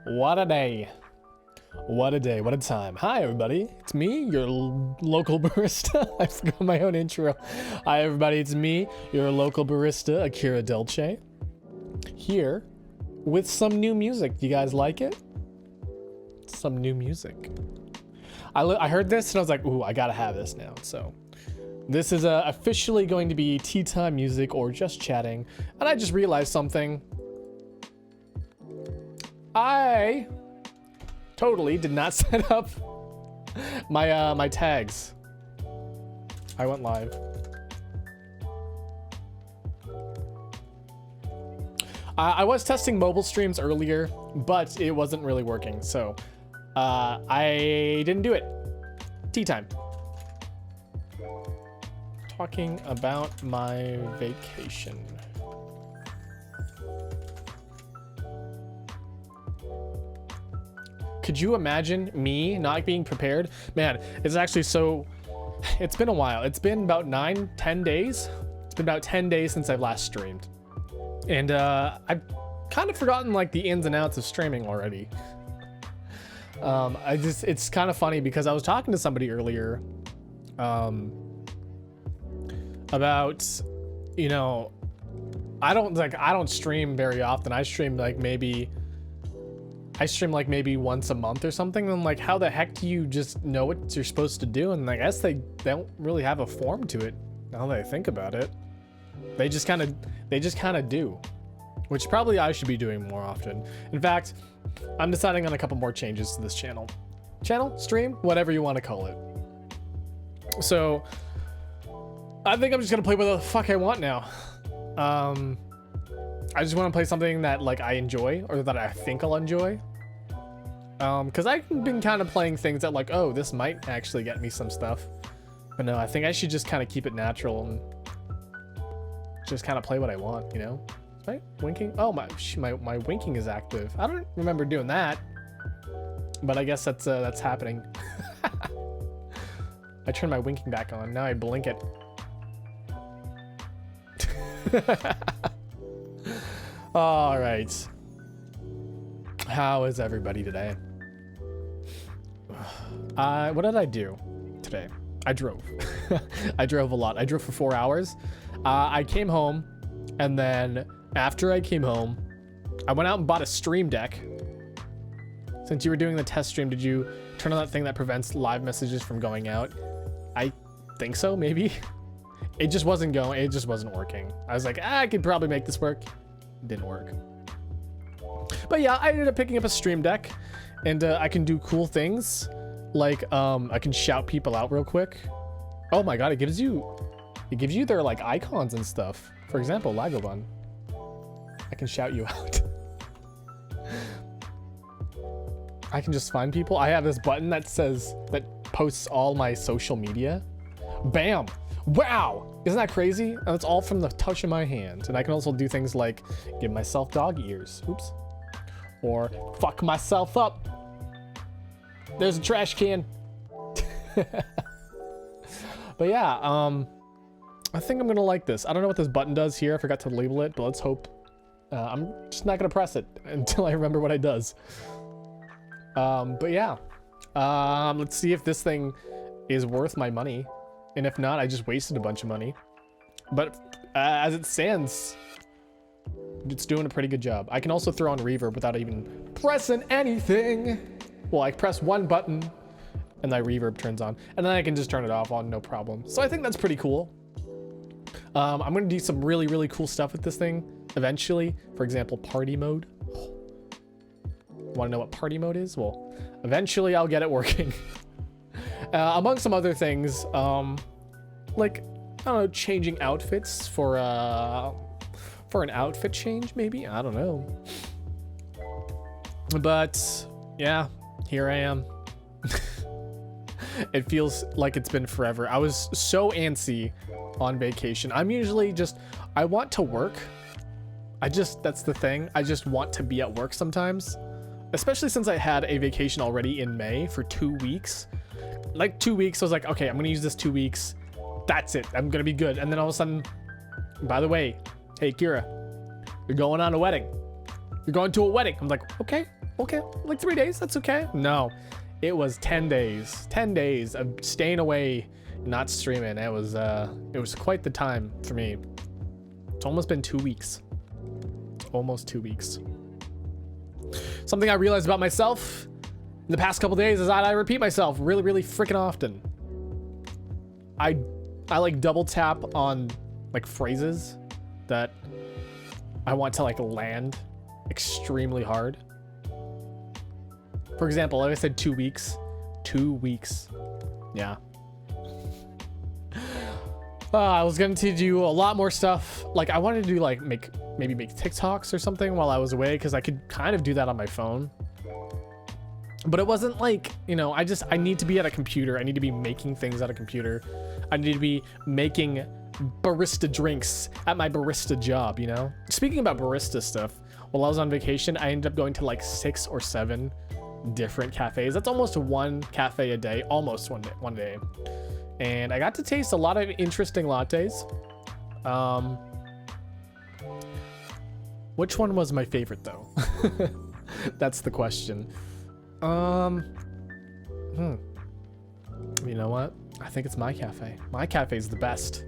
What a day. What a day. What a time. Hi, everybody. It's me, your local barista. I forgot my own intro. Hi, everybody. It's me, your local barista, Akira Delche. Here with some new music. You guys like it? Some new music. I heard this and I was like, ooh, I gotta have this now. So this is officially going to be tea time music or just chatting. And I just realized something. I totally did not set up my my tags. I went live. I was testing mobile streams earlier, but it wasn't really working, so I didn't do it. Tea time. Talking about my vacation. Could you imagine me not being prepared? Man, it's actually so... It's been a while. It's been about 9-10 days. It's been about 10 days since I've last streamed. And I've kind of forgotten like the ins and outs of streaming already. It's kind of funny because I was talking to somebody earlier about, you know, I don't stream very often. I stream like maybe once a month or something. And like, how the heck do you just know what you're supposed to do? And I guess they don't really have a form to it now that I think about it. They just kind of do, which probably I should be doing more often. In fact, I'm deciding on a couple more changes to this channel, stream, whatever you want to call it. So I think I'm just going to play whatever the fuck I want now. I just want to play something that like I enjoy or that I think I'll enjoy. Cause I've been kind of playing things that like, oh, this might actually get me some stuff. But no, I think I should just kind of keep it natural and just kind of play what I want, you know? Is my winking? Oh, my winking is active. I don't remember doing that, but I guess that's happening. I turned my winking back on. Now I blink it. All right. How is everybody today? What did I do today? I drove. I drove a lot. I drove for 4 hours. I came home, and then after I came home, I went out and bought a Stream Deck. Since you were doing the test stream, did you turn on that thing that prevents live messages from going out? I think so, maybe. It just wasn't going. It just wasn't working. I was like, I could probably make this work. It didn't work. But yeah, I ended up picking up a Stream Deck, and I can do cool things, like I can shout people out real quick. Oh my god, it gives you their like icons and stuff. For example, Lagobun. I can shout you out. I can just find people. I have this button that posts all my social media. Bam! Wow! Isn't that crazy? And it's all from the touch of my hand. And I can also do things like give myself dog ears. Oops. Or fuck myself up. There's a trash can. But yeah, I think I'm gonna like this. I don't know what this button does here. I forgot to label it, but let's hope. I'm just not gonna press it until I remember what it does. But yeah, let's see if this thing is worth my money. And if not, I just wasted a bunch of money. But as it stands, it's doing a pretty good job. I can also throw on reverb without even pressing anything. Well, I press one button and that reverb turns on, and then I can just turn it off on no problem. So I think that's pretty cool. I'm gonna do some really, really cool stuff with this thing eventually. For example, party mode. Want to know what party mode is? Well, eventually I'll get it working. Among some other things, like, I don't know, changing outfits for an outfit change, maybe? I don't know. But yeah, here I am. It feels like it's been forever. I was so antsy on vacation. I'm usually I want to work. That's the thing. I just want to be at work sometimes. Especially since I had a vacation already in May for 2 weeks. Like 2 weeks, I was like, okay, I'm gonna use this 2 weeks. That's it, I'm gonna be good. And then all of a sudden, by the way, hey Kira, you're going on a wedding. You're going to a wedding. I'm like, okay, okay, like 3 days, that's okay. No, it was 10 days. 10 days of staying away, not streaming. It was quite the time for me. It's almost been 2 weeks. Almost 2 weeks. Something I realized about myself in the past couple days is that I repeat myself really, really freaking often. I like double tap on like phrases that I want to like land extremely hard. For example, like I said, 2 weeks. 2 weeks. Yeah. I was going to do a lot more stuff. Like I wanted to do like maybe make TikToks or something while I was away, because I could kind of do that on my phone. But it wasn't like, you know, I need to be at a computer. I need to be making things at a computer. I need to be making barista drinks at my barista job, you know? Speaking about barista stuff, while I was on vacation, I ended up going to like 6 or 7 different cafes. That's almost one cafe a day, almost one day. And I got to taste a lot of interesting lattes. Which one was my favorite though? That's the question. You know what? I think it's my cafe. My cafe is the best.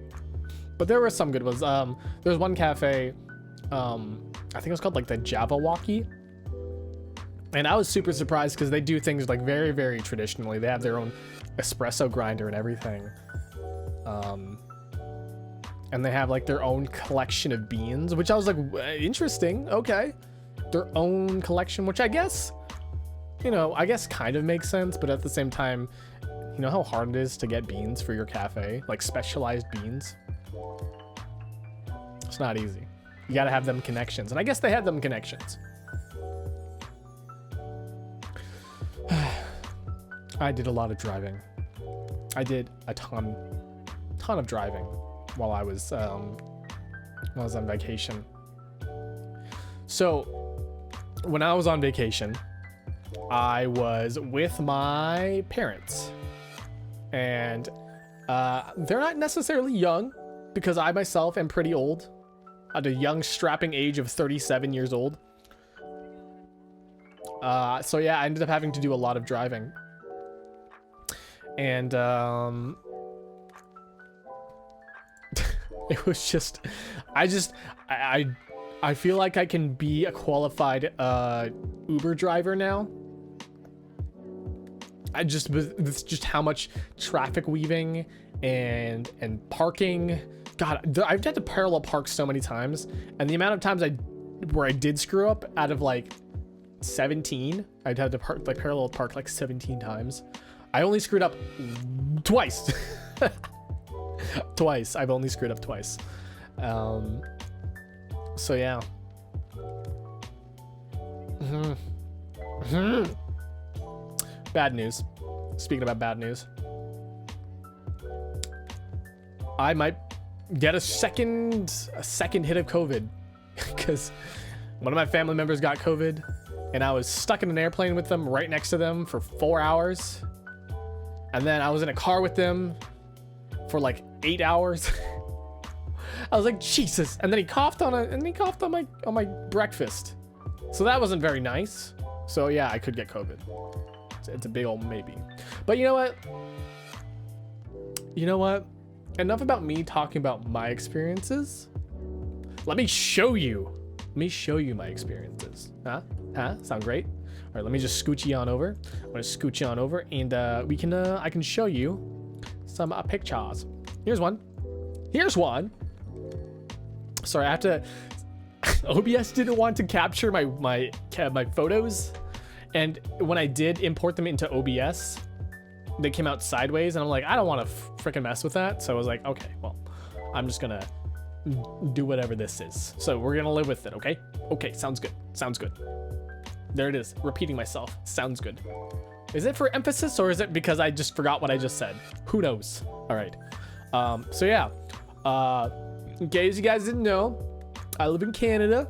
But there were some good ones. There was one cafe, I think it was called like the Jabberwocky. And I was super surprised because they do things like very, very traditionally. They have their own espresso grinder and everything. And they have like their own collection of beans, which I was like, interesting. Okay. Their own collection, which I guess, you know, I guess kind of makes sense. But at the same time, you know how hard it is to get beans for your cafe, like specialized beans. It's not easy. You got to have them connections. And I guess they had them connections. I did a lot of driving. I did a ton of driving while I was on vacation. So when I was on vacation, I was with my parents, and they're not necessarily young, because I myself am pretty old, at a young strapping age of 37 years old. So yeah, I ended up having to do a lot of driving. And it was just, I feel like I can be a qualified Uber driver now. It's just how much traffic weaving and parking. God, I've had to parallel park so many times, and the amount of times where I did screw up out of like 17, I'd had to parallel park like 17 times. I only screwed up twice. Twice. I've only screwed up twice. So yeah. Bad news. Speaking about bad news, I might get a second hit of COVID, because one of my family members got COVID, and I was stuck in an airplane with them right next to them for 4 hours. And then I was in a car with them for like 8 hours. I was like, Jesus. And then he coughed on my breakfast. So that wasn't very nice. So yeah, I could get COVID. It's a big old maybe. But you know what? You know what? Enough about me talking about my experiences. Let me show you. Let me show you my experiences. Huh? Sound great? All right, let me just scooch you on over. I'm gonna scooch you on over, and I can show you some pictures. Here's one. Here's one. Sorry, I have to. OBS didn't want to capture my photos, and when I did import them into OBS, they came out sideways, and I'm like, I don't want to freaking mess with that. So I was like, okay, well, I'm just gonna do whatever this is. So we're gonna live with it, okay? Okay, sounds good. Sounds good. There it is. Repeating myself. Sounds good. Is it for emphasis, or is it because I just forgot what I just said? Who knows? All right. So yeah. In case you guys didn't know, I live in Canada.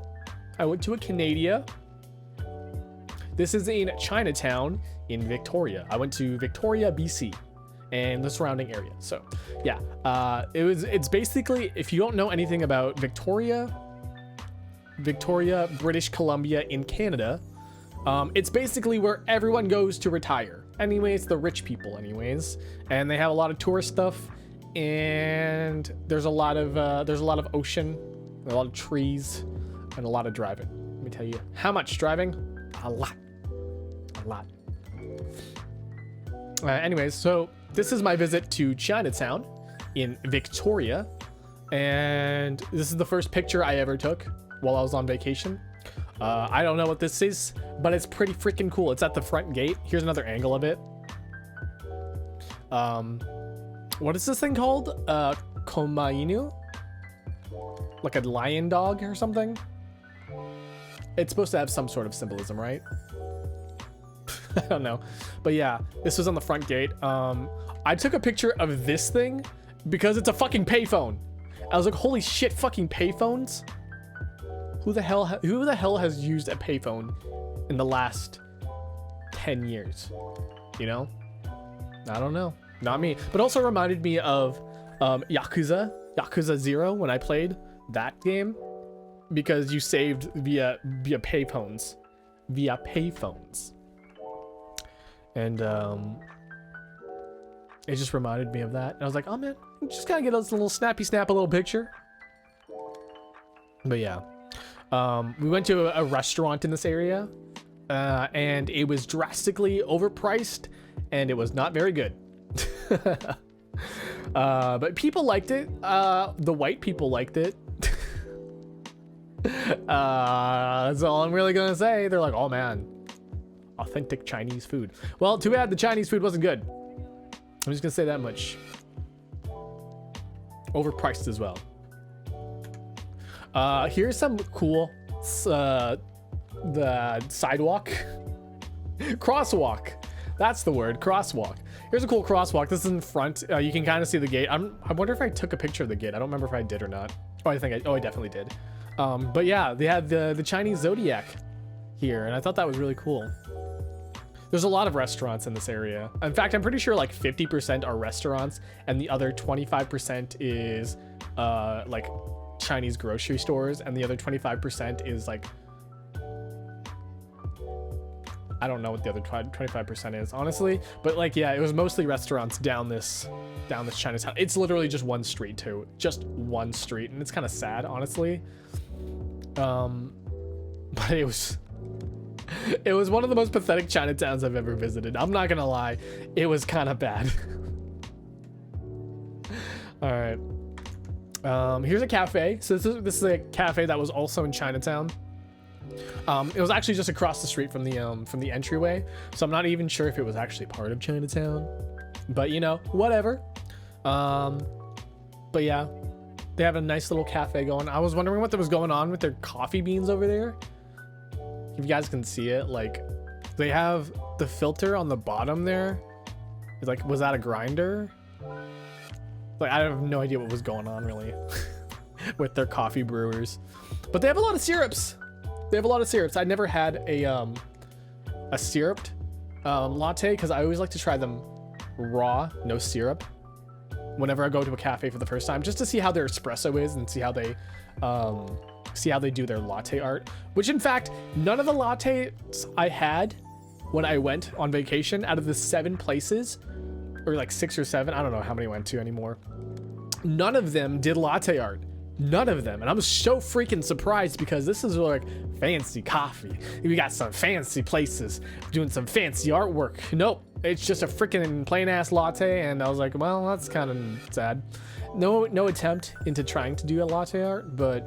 I went to a Canada. This is in Chinatown in Victoria. I went to Victoria, BC, and the surrounding area. So yeah, it's basically, if you don't know anything about Victoria, British Columbia in Canada, It's basically where everyone goes to retire. Anyways, the rich people anyways. And they have a lot of tourist stuff. And there's a lot of ocean, a lot of trees, and a lot of driving. Let me tell you how much driving. A lot. Anyways, so this is my visit to Chinatown in Victoria, and this is the first picture I ever took while I was on vacation. I don't know what this is, but it's pretty freaking cool. It's at the front gate. Here's another angle of it. What is this thing called? Komainu? Like a lion dog or something? It's supposed to have some sort of symbolism, right? I don't know. But yeah, this was on the front gate. I took a picture of this thing because it's a fucking payphone. I was like, holy shit, fucking payphones? Who the hell has used a payphone in the last 10 years? You know? I don't know. Not me. But also reminded me of Yakuza 0 when I played that game, because you saved via payphones. And it just reminded me of that. And I was like, oh man, just gotta get us a little snappy snap, a little picture. But yeah, we went to a restaurant in this area, and it was drastically overpriced, and it was not very good. But people liked it. The white people liked it. That's all I'm really gonna say. They're like, oh man, authentic Chinese food. Well, too bad the Chinese food wasn't good. I'm just gonna say that much. Overpriced as well. Here's some cool the sidewalk. Crosswalk. That's the word, crosswalk. Here's a cool crosswalk. This is in front. You can kind of see the gate. I wonder if I took a picture of the gate. I don't remember if I did or not. Oh, I definitely did. But yeah, they had the Chinese Zodiac here, and I thought that was really cool. There's a lot of restaurants in this area. In fact, I'm pretty sure like 50% are restaurants, and the other 25% is like Chinese grocery stores, and the other 25% is like, I don't know what the other 25% is, honestly. But like, yeah, it was mostly restaurants down this Chinatown. It's literally just one street too, just one street, and it's kind of sad, honestly. But it was one of the most pathetic Chinatowns I've ever visited. I'm not gonna lie, it was kind of bad. All right. Here's a cafe. So this is a cafe that was also in Chinatown. It was actually just across the street from the entryway, so I'm not even sure if it was actually part of Chinatown, but you know, whatever. But yeah, they have a nice little cafe going. I was wondering what was going on with their coffee beans over there. If you guys can see it, like they have the filter on the bottom there. It's like, was that a grinder? Like, I have no idea what was going on really with their coffee brewers, but they have a lot of syrups. I never had a syruped latte, because I always like to try them raw, no syrup, whenever I go to a cafe for the first time, just to see how their espresso is and see how they do their latte art. Which, in fact, none of the lattes I had when I went on vacation, out of the 7 places, or like 6 or 7, I don't know how many I went to anymore, none of them did latte art. None of them. And I'm so freaking surprised, because this is like fancy coffee. We got some fancy places doing some fancy artwork. Nope, it's just a freaking plain ass latte. And I was like, well, that's kind of sad. No attempt into trying to do a latte art, but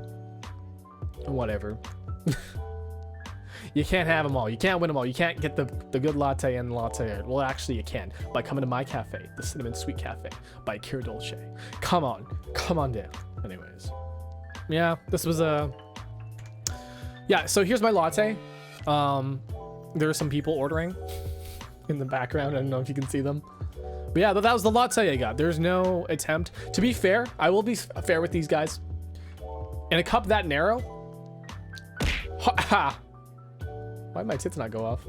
whatever. You can't have them all. You can't win them all. You can't get the good latte and the latte art. Well, actually you can, by coming to my cafe, the Cinnamon Sweet Cafe by Kira Dolce. Come on down. Anyways, yeah, this was yeah, so here's my latte. There are some people ordering in the background. I don't know if you can see them, but yeah, that was the latte I got. There's no attempt. To be fair, I will be fair with these guys. In a cup that narrow, ha! Why'd my tits not go off?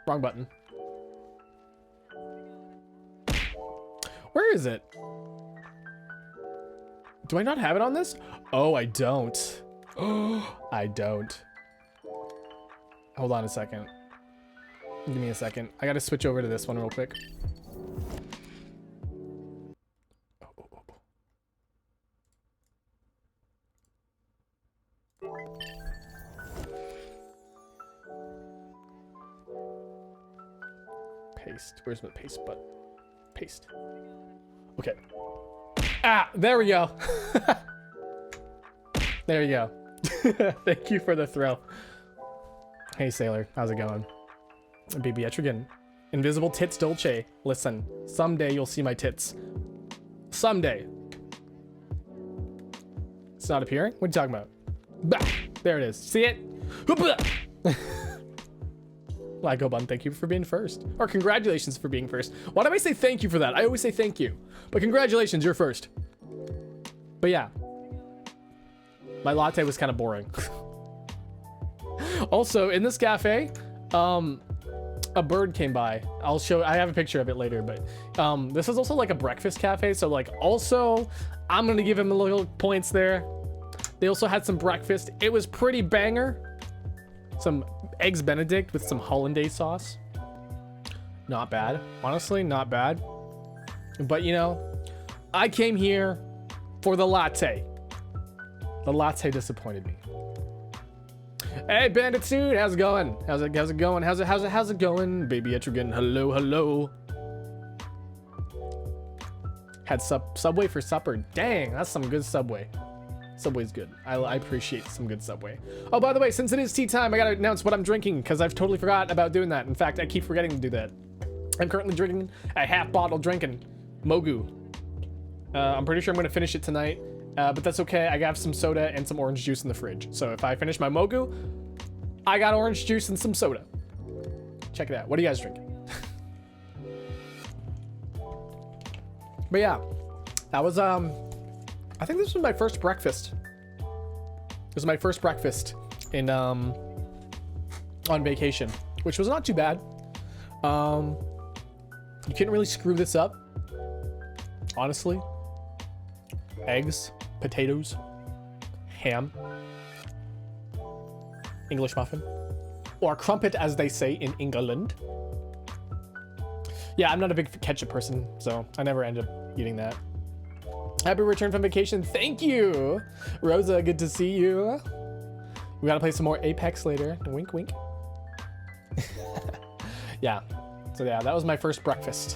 Wrong button. Where is it? Do I not have it on this? Oh, I don't. Oh, I don't. Hold on a second. Give me a second. I gotta switch over to this one real quick. Paste. Where's my paste button? Paste. Okay. Ah, there we go. There you go. Thank you for the throw. Hey, Sailor. How's it going? Baby Etrigan. Invisible tits Dolce. Listen, someday you'll see my tits. Someday. It's not appearing? What are you talking about? Bah! There it is. See it? Lyco Bun, thank you for being first. Or congratulations for being first. Why do I say thank you for that? I always say thank you. But congratulations, you're first. But yeah. My latte was kind of boring. Also, in this cafe, a bird came by. I have a picture of it later, but this is also like a breakfast cafe. So like also, I'm going to give him a little points there. They also had some breakfast. It was pretty banger. Some eggs Benedict with some hollandaise sauce. Not bad. Honestly, not bad. But you know, I came here for the latte. The latte disappointed me. Hey, Bandit Suit, how's it going? How's it going? How's it going? Baby Etrigan, hello, hello. Had Subway for supper. Dang, that's some good Subway. Subway's good. I appreciate some good Subway. Oh, by the way, since it is tea time, I gotta announce what I'm drinking because I've totally forgot about doing that. In fact, I keep forgetting to do that. I'm currently drinking a half bottle drinking Mogu. I'm pretty sure I'm gonna finish it tonight. But that's okay. I got some soda and some orange juice in the fridge. So if I finish my Mogu, I got orange juice and some soda. Check it out. What are you guys drinking? But yeah, that was, I think this was my first breakfast. This was my first breakfast in, on vacation, which was not too bad. You couldn't really screw this up, honestly. Eggs, potatoes, ham, English muffin, or crumpet as they say in England. Yeah, I'm not a big ketchup person, so I never end up eating that. Happy return from vacation. Thank you, Rosa. Good to see you. We gotta play some more Apex later. Wink, wink. Yeah. So yeah, that was my first breakfast.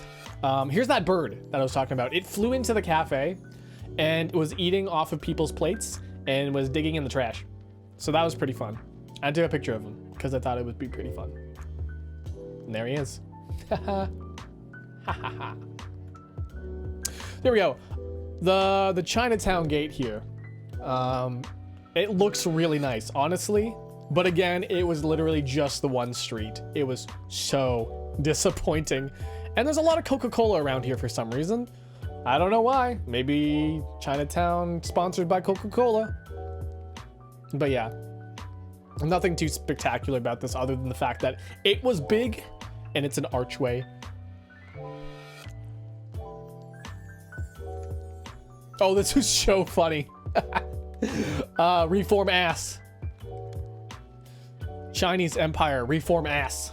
Here's that bird that I was talking about. It flew into the cafe and was eating off of people's plates and was digging in the trash. So that was pretty fun. I took a picture of him because I thought it would be pretty fun. And there he is. There we go. The Chinatown gate here. It looks really nice, honestly. But again, it was literally just the one street. It was so disappointing. And there's a lot of Coca-Cola around here for some reason. I don't know why. Maybe Chinatown sponsored by Coca-Cola. But yeah, nothing too spectacular about this other than the fact that it was big and it's an archway. Oh, this was so funny. Reform ass. Chinese Empire, reform ass.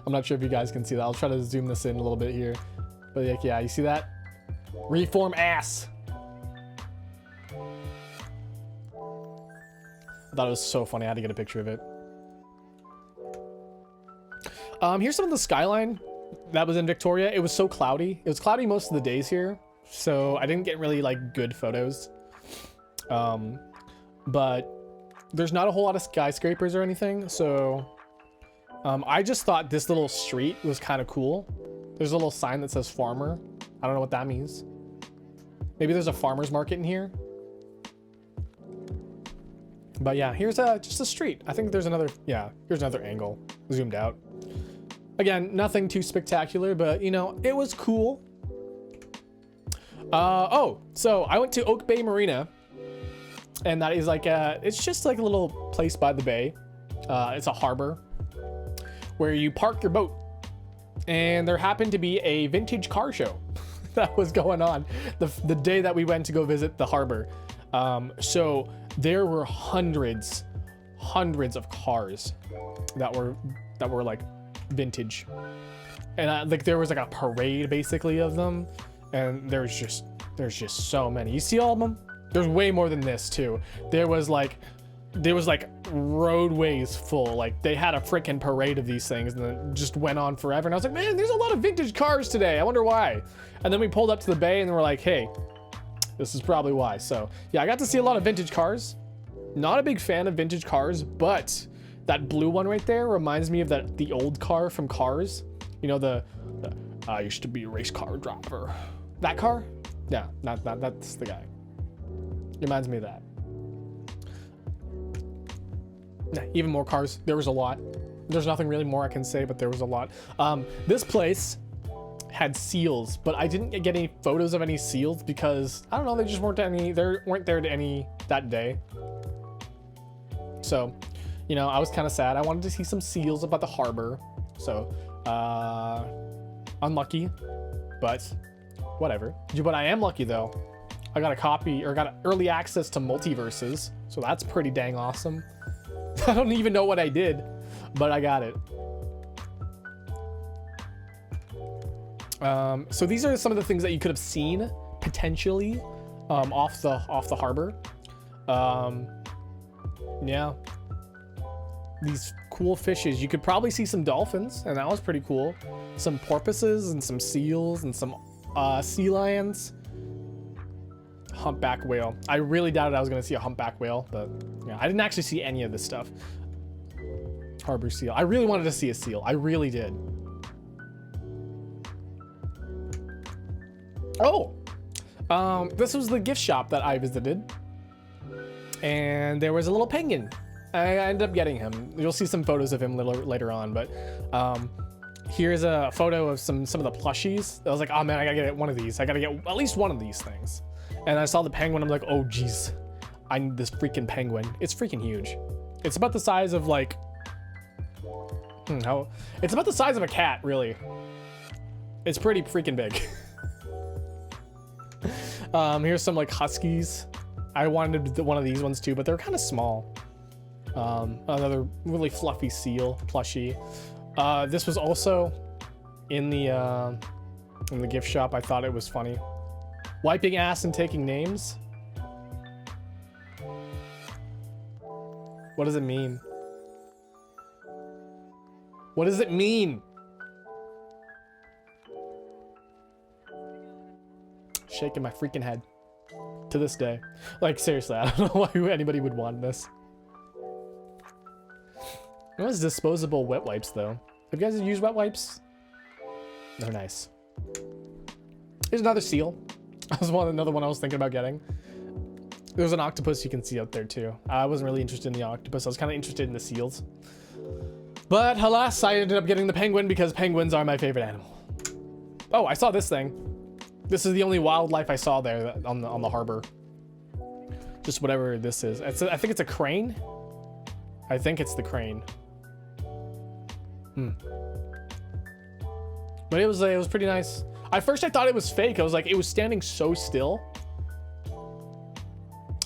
I'm not sure if you guys can see that. I'll try to zoom this in a little bit here. But like, yeah, you see that? Reform ass. I thought it was so funny. I had to get a picture of it. Here's some of the skyline that was in Victoria. It was so cloudy. It was cloudy most of the days here, so I didn't get really like good photos. But there's not a whole lot of skyscrapers or anything, so I just thought this little street was kind of cool. There's a little sign that says farmer. I don't know what that means. Maybe there's a farmer's market in here. But yeah, here's just a street. I think there's another, yeah, here's another angle zoomed out. Again, nothing too spectacular, but you know, it was cool. Oh, so I went to Oak Bay Marina, and that is like it's just like a little place by the bay. It's a harbor where you park your boat and there happened to be a vintage car show that was going on the day that we went to go visit the harbor. So there were hundreds of cars that were like vintage, and like there was like a parade basically of them, and there's just so many. You see all of them? There's way more than this too. There was like roadways full. Like they had a freaking parade of these things, and then just went on forever. And I was like, man, there's a lot of vintage cars today. I wonder why. And then we pulled up to the bay, and we're like, hey, this is probably why. So yeah, I got to see a lot of vintage cars. Not a big fan of vintage cars, but that blue one right there reminds me of the old car from Cars. You know, the I used to be a race car driver. That car? Yeah, that's the guy. Reminds me of that. Yeah, even more cars. There was a lot. There's nothing really more I can say, but there was a lot. This place had seals, but I didn't get any photos of any seals because I don't know, they just weren't any. There weren't there to any that day. So, you know, I was kind of sad. I wanted to see some seals about the harbor. So, unlucky, but whatever. But I am lucky though. I got a copy or got early access to Multiverses, so that's pretty dang awesome. I don't even know what I did, but I got it. So these are some of the things that you could have seen potentially off the harbor. Yeah, these cool fishes. You could probably see some dolphins, and that was pretty cool. Some porpoises and some seals and some sea lions. Humpback whale. I really doubted I was gonna see a humpback whale, but yeah, I didn't actually see any of this stuff. Harbor seal. I really wanted to see a seal. I really did. Oh, this was the gift shop that I visited, and there was a little penguin. I ended up getting him. You'll see some photos of him later on, but here's a photo of some of the plushies. I was like, oh man, I gotta get one of these. I gotta get at least one of these things. And I saw the penguin. I'm like, oh geez, I need this freaking penguin. It's freaking huge. It's about the size of like, it's about the size of a cat, really. It's pretty freaking big. Here's some like huskies. I wanted one of these ones too, but they're kind of small. Another really fluffy seal plushie. This was also in the gift shop. I thought it was funny. Wiping ass and taking names. What does it mean? What does it mean? Shaking my freaking head to this day. Like seriously, I don't know why anybody would want this. It was disposable wet wipes though. Have you guys used wet wipes? They're nice. Here's another seal. That was another one I was thinking about getting. There's an octopus you can see out there too. I wasn't really interested in the octopus. I was kind of interested in the seals. But alas, I ended up getting the penguin because penguins are my favorite animal. Oh, I saw this thing. This is the only wildlife I saw there on the harbor. Just whatever this is. I think it's a crane. I think it's the crane. But it was pretty nice. At first I thought it was fake. I was like, it was standing so still.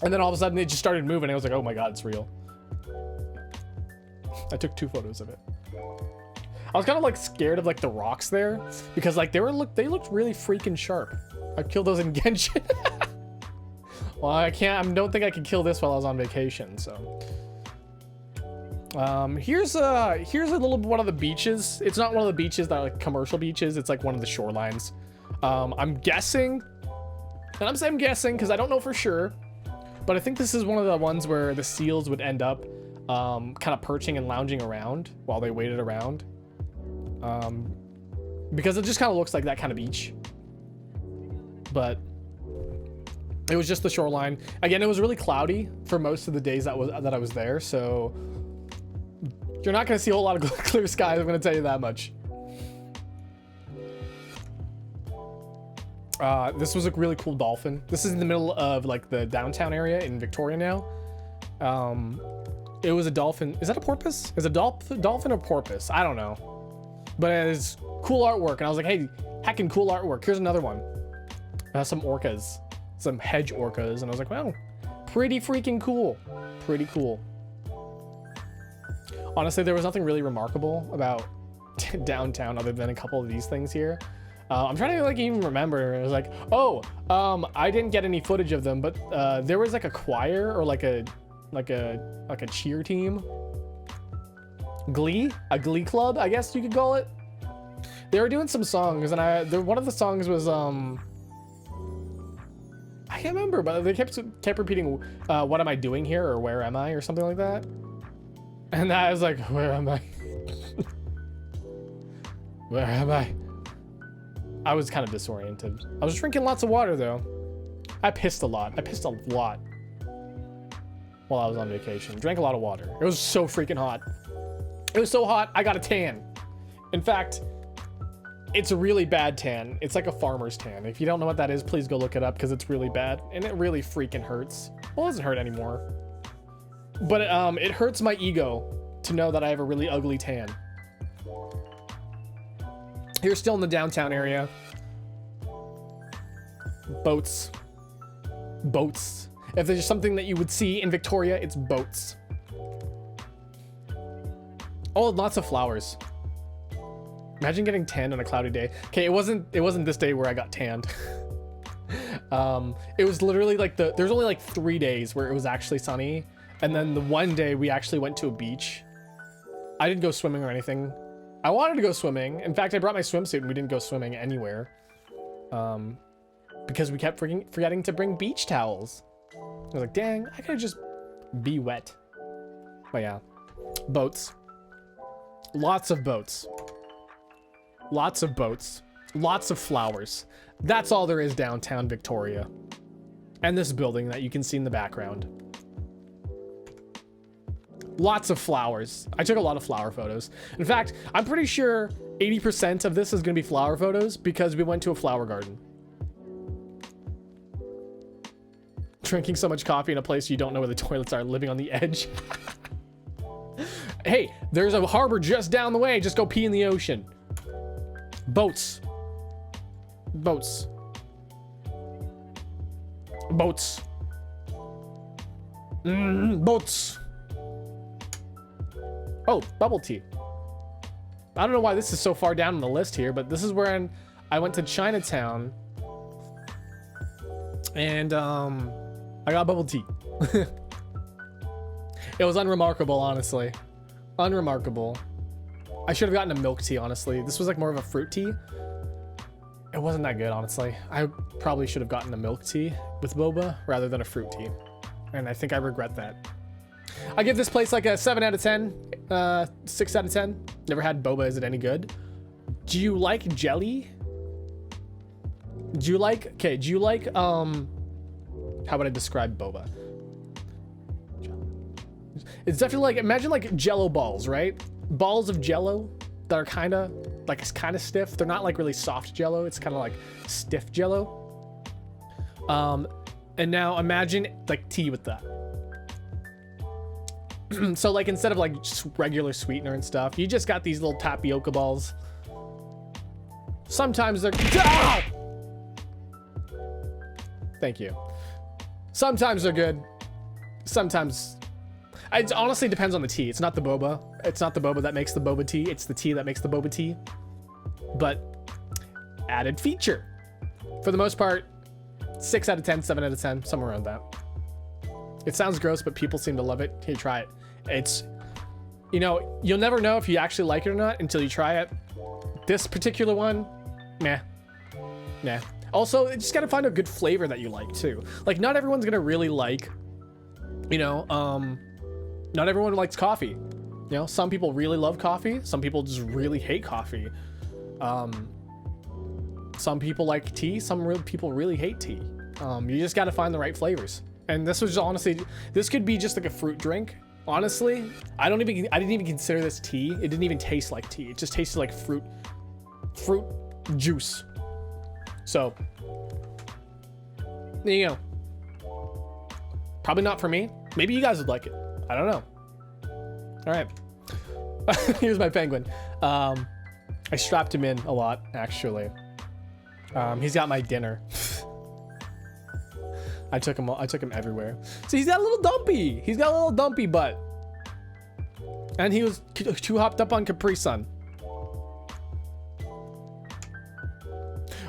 And then all of a sudden it just started moving. I was like, oh my God, it's real. I took 2 photos of it. I was kind of like scared of like the rocks there because like they looked really freaking sharp. I killed those in Genshin. Well, I don't think I could kill this while I was on vacation, so. Here's a little one of the beaches. It's not one of the beaches that are like commercial beaches. It's like one of the shorelines. I'm guessing, and I'm saying guessing because I don't know for sure, but I think this is one of the ones where the seals would end up kind of perching and lounging around while they waited around. Because it just kind of looks like that kind of beach. But it was just the shoreline. Again, it was really cloudy for most of the days that I was there, so you're not going to see a whole lot of clear skies, I'm going to tell you that much. This was a really cool dolphin. This is in the middle of like the downtown area in Victoria now. It was a dolphin. Is that a porpoise? Is a dolphin or porpoise? I don't know. but it is cool artwork. And I was like, hey, heckin' cool artwork. Here's another one. It has some orcas, some hedge orcas. And I was like, wow, pretty freaking cool. Pretty cool. Honestly, there was nothing really remarkable about downtown other than a couple of these things here. I'm trying to like even remember. It was like, oh, I didn't get any footage of them, but there was like a choir or like a cheer team. A glee club, I guess you could call it. They were doing some songs, and one of the songs was I can't remember, but they kept repeating, "What am I doing here?" or "Where am I?" or something like that. And I was like, "Where am I? Where am I?" I was kind of disoriented. I was drinking lots of water though. I pissed a lot. While I was on vacation. Drank a lot of water. It was so freaking hot. It was so hot, I got a tan. In fact, it's a really bad tan. It's like a farmer's tan. If you don't know what that is, please go look it up because it's really bad and it really freaking hurts. Well, it doesn't hurt anymore. But it hurts my ego to know that I have a really ugly tan. You're still in the downtown area. Boats. Boats. If there's something that you would see in Victoria, it's boats. Oh, lots of flowers. Imagine getting tanned on a cloudy day. Okay, it wasn't this day where I got tanned. It was literally like there's only like 3 days where it was actually sunny. And then the one day we actually went to a beach. I didn't go swimming or anything. I wanted to go swimming. In fact, I brought my swimsuit and we didn't go swimming anywhere. Because we kept forgetting to bring beach towels. I was like, dang, I could just be wet. But yeah, boats. Lots of boats. Lots of boats. Lots of flowers. That's all there is downtown Victoria. And this building that you can see in the background. Lots of flowers. I took a lot of flower photos. In fact, I'm pretty sure 80% of this is going to be flower photos because we went to a flower garden. Drinking so much coffee in a place you don't know where the toilets are, living on the edge. Hey, there's a harbor just down the way. Just go pee in the ocean. Boats. Boats. Boats. Boats. Oh, bubble tea. I don't know why this is so far down on the list here, but this is where I went to Chinatown. And I got bubble tea. It was unremarkable, honestly. Unremarkable. I should have gotten a milk tea, honestly. This was like more of a fruit tea. It wasn't that good, honestly. I probably should have gotten a milk tea with boba rather than a fruit tea. And I think I regret that. I give this place like a 7 out of 10, 6 out of 10. Never had boba. Is it any good? Do you like jelly? Do you like, how would I describe boba? It's definitely like, imagine like Jello balls, right? Balls of Jello that are kind of stiff. They're not like really soft Jello. It's kind of like stiff Jello. And now imagine like tea with that. So like instead of like just regular sweetener and stuff, you just got these little tapioca balls. Sometimes they're, ah! Thank you. Sometimes they're good. Sometimes it honestly depends on the tea. It's not the boba. It's not the boba that makes the boba tea. It's the tea that makes the boba tea. But added feature. For the most part, 6 out of 10, 7 out of 10, somewhere around that. It sounds gross, but people seem to love it. Here, try it. It's, you know, you'll never know if you actually like it or not until you try it. This particular one, nah. Nah. Also, you just gotta find a good flavor that you like too. Like, not everyone's gonna really like, you know, not everyone likes coffee. You know, some people really love coffee. Some people just really hate coffee. Some people like tea. Some people really hate tea. You just gotta find the right flavors. And this was honestly, this could be just like a fruit drink. Honestly, I didn't even consider this tea. It didn't even taste like tea. It just tasted like fruit juice. So, there you go. Probably not for me. Maybe you guys would like it. I don't know. All right. Here's my penguin. I strapped him in a lot, actually. He's got my dinner. I took him everywhere. So he's got a little dumpy. He's got a little dumpy butt. And he was too hopped up on Capri Sun.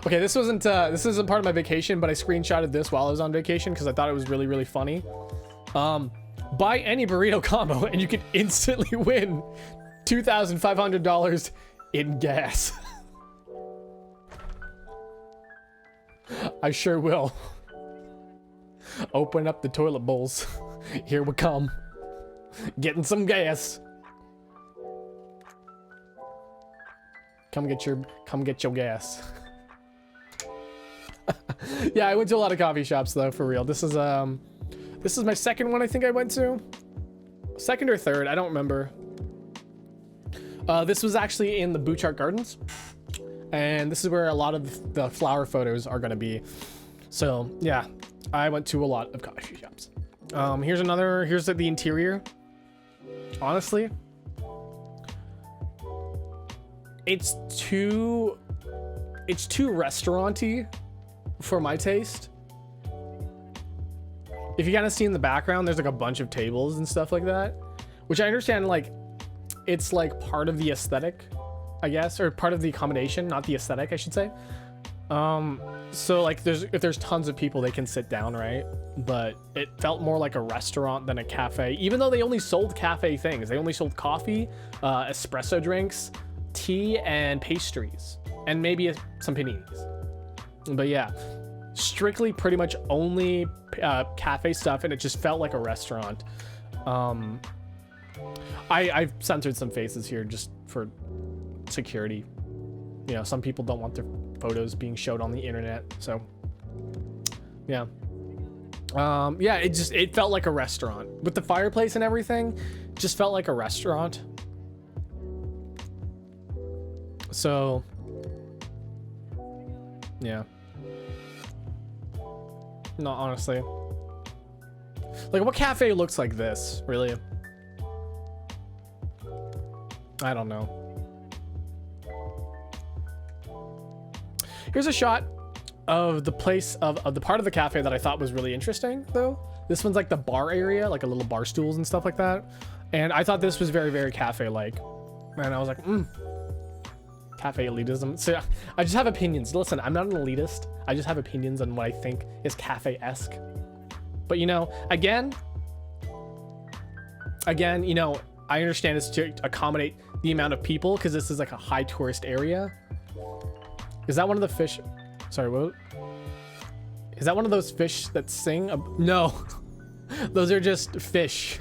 Okay, this isn't part of my vacation, but I screenshotted this while I was on vacation because I thought it was really, really funny. Buy any burrito combo and you can instantly win $2,500 in gas. I sure will. Open up the toilet bowls. Here we come. Getting some gas. Come get your gas. Yeah, I went to a lot of coffee shops though, for real. This is my second one I think I went to. Second or third, I don't remember. This was actually in the Bouchard Gardens. And this is where a lot of the flower photos are gonna be. So yeah, I went to a lot of coffee shops. Here's the interior. Honestly, it's too restaurant-y for my taste. If you kind of see in the background, there's like a bunch of tables and stuff like that, which I understand, like it's like part of the aesthetic, I guess, or part of the accommodation, not the aesthetic, I should say. So like if there's tons of people, they can sit down, right? But it felt more like a restaurant than a cafe, even though they only sold cafe things. They only sold coffee, espresso drinks, tea, and pastries, and maybe some paninis. But yeah, strictly pretty much only cafe stuff, and it just felt like a restaurant. I've censored some faces here just for security. You know, some people don't want their photos being showed on the internet, so yeah. Yeah, it felt like a restaurant with the fireplace and everything. Just felt like a restaurant. So yeah, no, honestly, like what cafe looks like this, really? I don't know. Here's a shot of the place of the part of the cafe that I thought was really interesting though. This one's like the bar area, like a little bar stools and stuff like that. And I thought this was very, very cafe-like. And I was like, cafe elitism. So I just have opinions. Listen, I'm not an elitist. I just have opinions on what I think is cafe-esque. But you know, again, you know, I understand it's to accommodate the amount of people because this is like a high tourist area. Is that one of the fish? Sorry, what? Is that one of those fish that sing? No, those are just fish.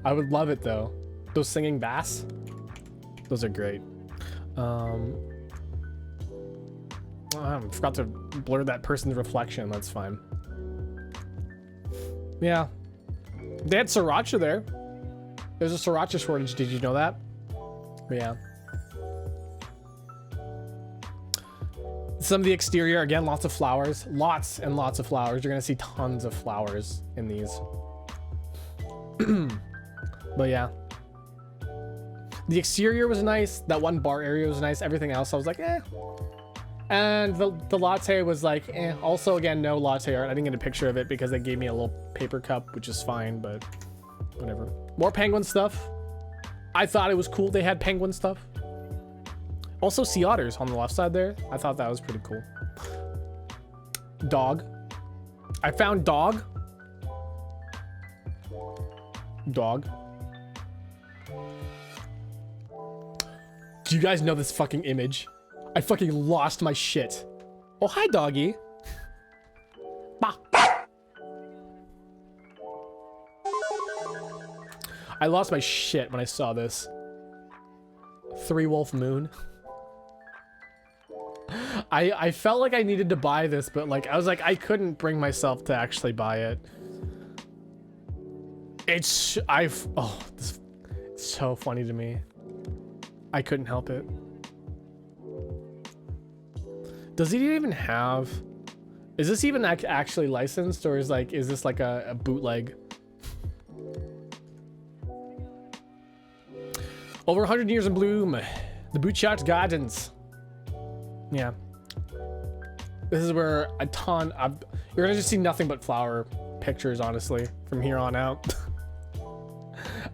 I would love it though. Those singing bass, those are great. I forgot to blur that person's reflection. That's fine. Yeah, they had sriracha there. There's a sriracha shortage. Did you know that? But yeah. Some of the exterior, again, lots of flowers, lots and lots of flowers. You're gonna see tons of flowers in these. But yeah, the exterior was nice. That one bar area was nice. Everything else I was like, eh. And the latte was like, eh. Also, again, no latte art. I didn't get a picture of it because they gave me a little paper cup, which is fine, but whatever. More penguin stuff. I thought it was cool they had penguin stuff. Also, sea otters on the left side there. I thought that was pretty cool. Dog. I found dog. Dog. Do you guys know this fucking image? I fucking lost my shit. Oh, hi, doggy. Bah. I lost my shit when I saw this. Three Wolf Moon. I felt like I needed to buy this, but like I was like I couldn't bring myself to actually buy it. It's so funny to me. I couldn't help it. Does he even have? Is this even actually licensed, or is this like a bootleg? Over 100 years in bloom. The Butchart Gardens. Yeah. This is where a ton of... You're gonna just see nothing but flower pictures, honestly, from here on out.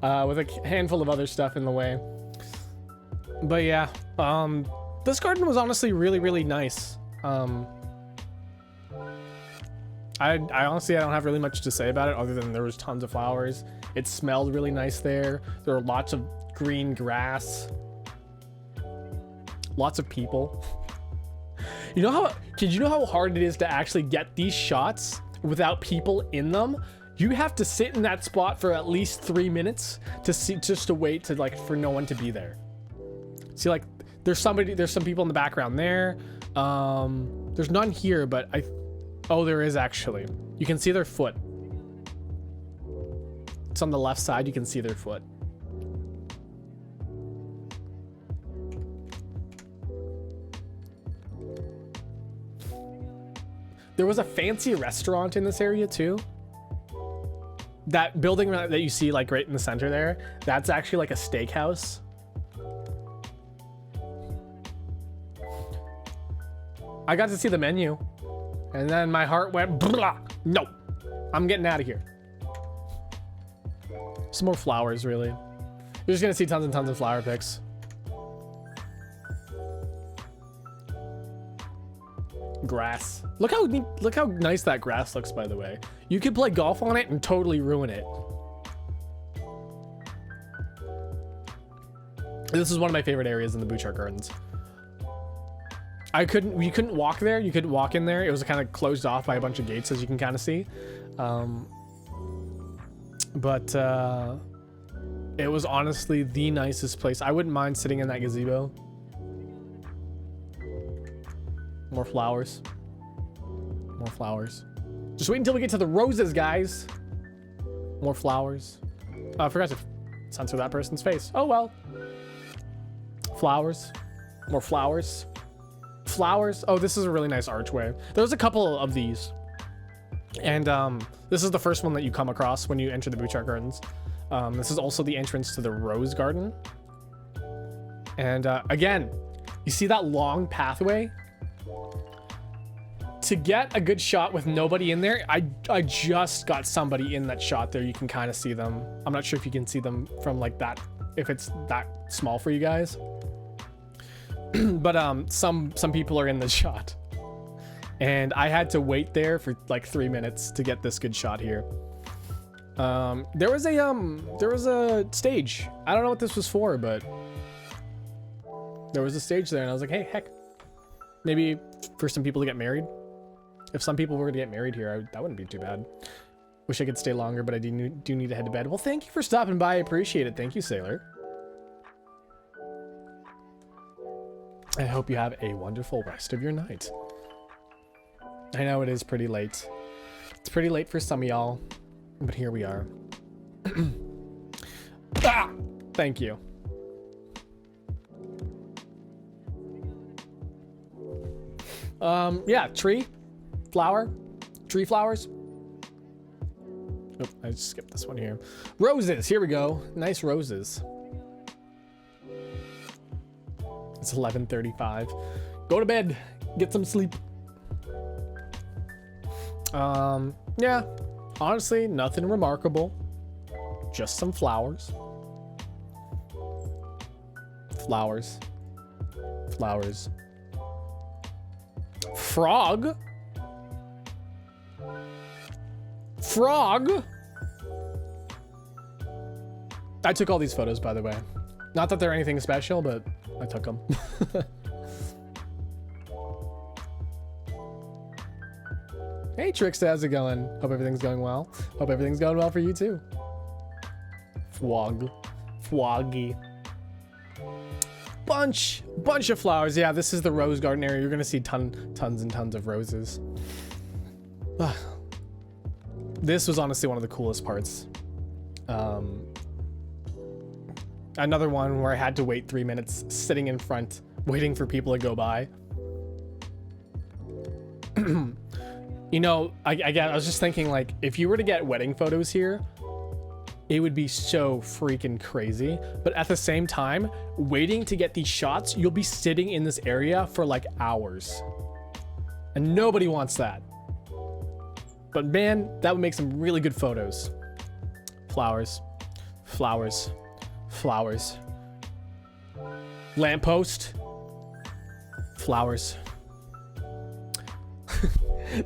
With a handful of other stuff in the way. But yeah, this garden was honestly really, really nice. I honestly, I don't have really much to say about it other than there was tons of flowers. It smelled really nice there. There were lots of green grass. Lots of people. You know how hard it is to actually get these shots without people in them? You have to sit in that spot for at least 3 minutes to see, just to wait to like, for no one to be there. See, like, there's some people in the background there. There's none here, but oh, there is actually. You can see their foot. It's on the left side, you can see their foot. There was a fancy restaurant in this area too. That building that you see like right in the center there, that's actually like a steakhouse. I got to see the menu and then my heart went, blah, no, I'm getting out of here. Some more flowers, really. You're just gonna see tons and tons of flower pics. Grass. Look how neat, look how nice that grass looks, by the way. You could play golf on it and totally ruin it. This is one of my favorite areas in the Butchart Gardens. You couldn't walk there. You couldn't walk in there. It was kind of closed off by a bunch of gates, as you can kind of see. But it was honestly the nicest place. I wouldn't mind sitting in that gazebo. More flowers. More flowers. Just wait until we get to the roses, guys. More flowers. Oh, I forgot to censor that person's face. Oh, well. Flowers. More flowers. Flowers. Oh, this is a really nice archway. There's a couple of these. And this is the first one that you come across when you enter the Butchart Gardens. This is also the entrance to the Rose Garden. And again, you see that long pathway? To get a good shot with nobody in there, I just got somebody in that shot there. You can kind of see them. I'm not sure if you can see them from like that, if it's that small for you guys. But some people are in the shot. And I had to wait there for like 3 minutes to get this good shot here. There was a stage. I don't know what this was for, but there was a stage there and I was like, hey, heck, maybe for some people to get married. If some people were to get married here, that wouldn't be too bad. Wish I could stay longer, but I do need to head to bed. Well, thank you for stopping by. I appreciate it. Thank you, Sailor. I hope you have a wonderful rest of your night. I know it is pretty late. It's pretty late for some of y'all, but here we are. Ah! Thank you. Yeah, tree, flower, tree flowers. Oh, I just skipped this one here. Roses, here we go. Nice roses. It's 11:35. Go to bed, get some sleep. Yeah, honestly, nothing remarkable. Just some flowers. Flowers. Flowers. Frog? Frog? I took all these photos, by the way. Not that they're anything special, but I took them. Hey, Trixta, how's it going? Hope everything's going well. Hope everything's going well for you, too. Frog. Froggy. Bunch of flowers. Yeah, this is the rose garden area. You're gonna see tons and tons of roses. This was honestly one of the coolest parts. Another one where I had to wait 3 minutes sitting in front, waiting for people to go by. You know, I was just thinking, like, if you were to get wedding photos here, it would be so freaking crazy. But at the same time, waiting to get these shots, you'll be sitting in this area for like hours. And nobody wants that. But man, that would make some really good photos. Flowers, flowers, flowers. Lamppost, flowers.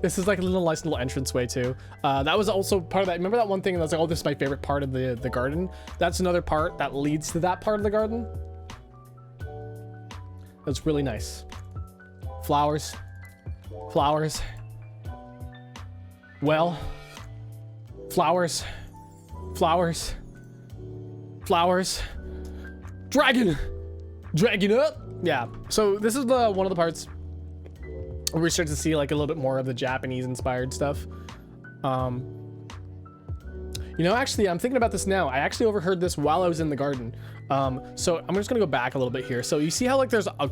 This is like a nice little entranceway too. That was also part of that. Remember that one thing that's like, oh, this is my favorite part of the garden? That's another part that leads to that part of the garden. That's really nice. Flowers, flowers. Well, flowers, flowers, flowers. Dragon, dragon up. Yeah. So this is one of the parts where we start to see like a little bit more of the Japanese inspired stuff. You know, actually, I'm thinking about this now. I actually overheard this while I was in the garden. So I'm just gonna go back a little bit here. So you see how like there's a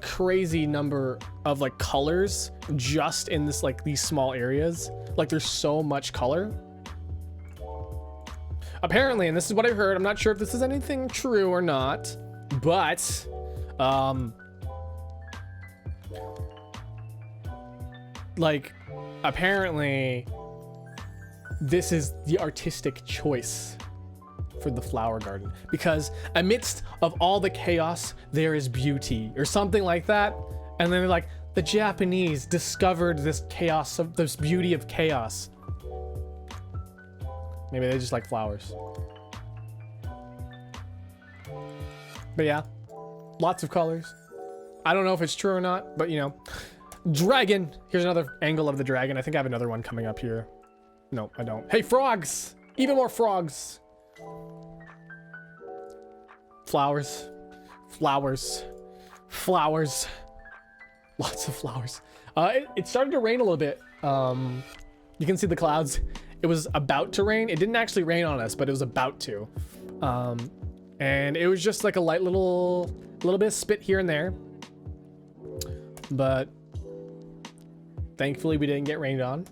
crazy number of like colors just in this like these small areas. Like there's so much color. Apparently, and this is what I heard, I'm not sure if this is anything true or not, but like apparently this is the artistic choice for the flower garden, because amidst of all the chaos there is beauty or something like that. And then like the Japanese discovered this chaos of this beauty of chaos. Maybe they just like flowers. But yeah, lots of colors. I don't know if it's true or not, but you know. Dragon. Here's another angle of the dragon. I think I have another one coming up here. No, I don't. Hey, frogs! Even more frogs. Flowers. Flowers. Flowers. Lots of flowers. It started to rain a little bit. You can see the clouds. It was about to rain. It didn't actually rain on us, but it was about to. And it was just like a light little bit of spit here and there. But thankfully we didn't get rained on.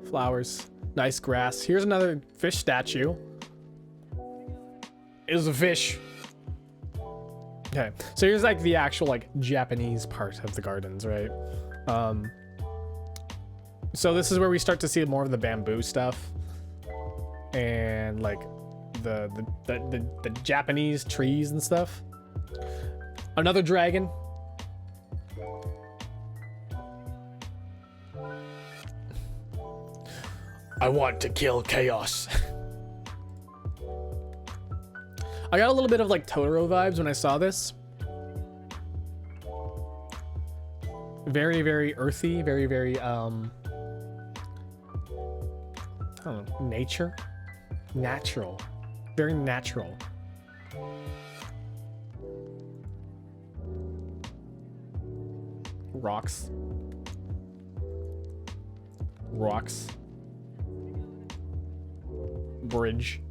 Flowers, nice grass. Here's another fish statue. It was a fish. Okay, so here's like the actual like Japanese part of the gardens, right? So this is where we start to see more of the bamboo stuff and like the Japanese trees and stuff. Another dragon. I want to kill chaos. I got a little bit of like Totoro vibes when I saw this. Very, very earthy, very, very I don't know, nature, natural, very natural. Rocks. Rocks. Bridge.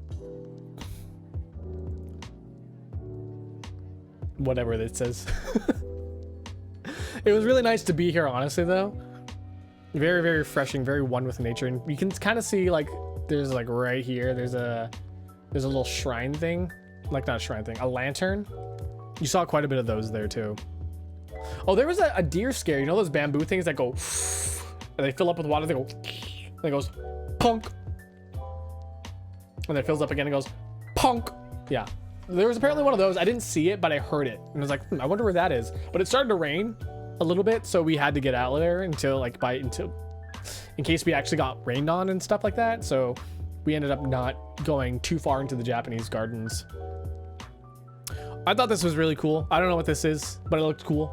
Whatever it says. It was really nice to be here, honestly, though. Very, very refreshing, very one with nature. And you can kind of see, like, there's, like, right here, there's a little shrine thing. Like, not a shrine thing, a lantern. You saw quite a bit of those there, too. Oh, there was a deer scare. You know those bamboo things that go... And they fill up with water, they go... And it goes... Punk! And then it fills up again and goes... Punk! Yeah. There was apparently one of those. I didn't see it, but I heard it. And I was like, I wonder where that is. But it started to rain a little bit, so we had to get out of there until in case we actually got rained on and stuff like that. So we ended up not going too far into the Japanese gardens. I thought this was really cool. I don't know what this is, but it looked cool.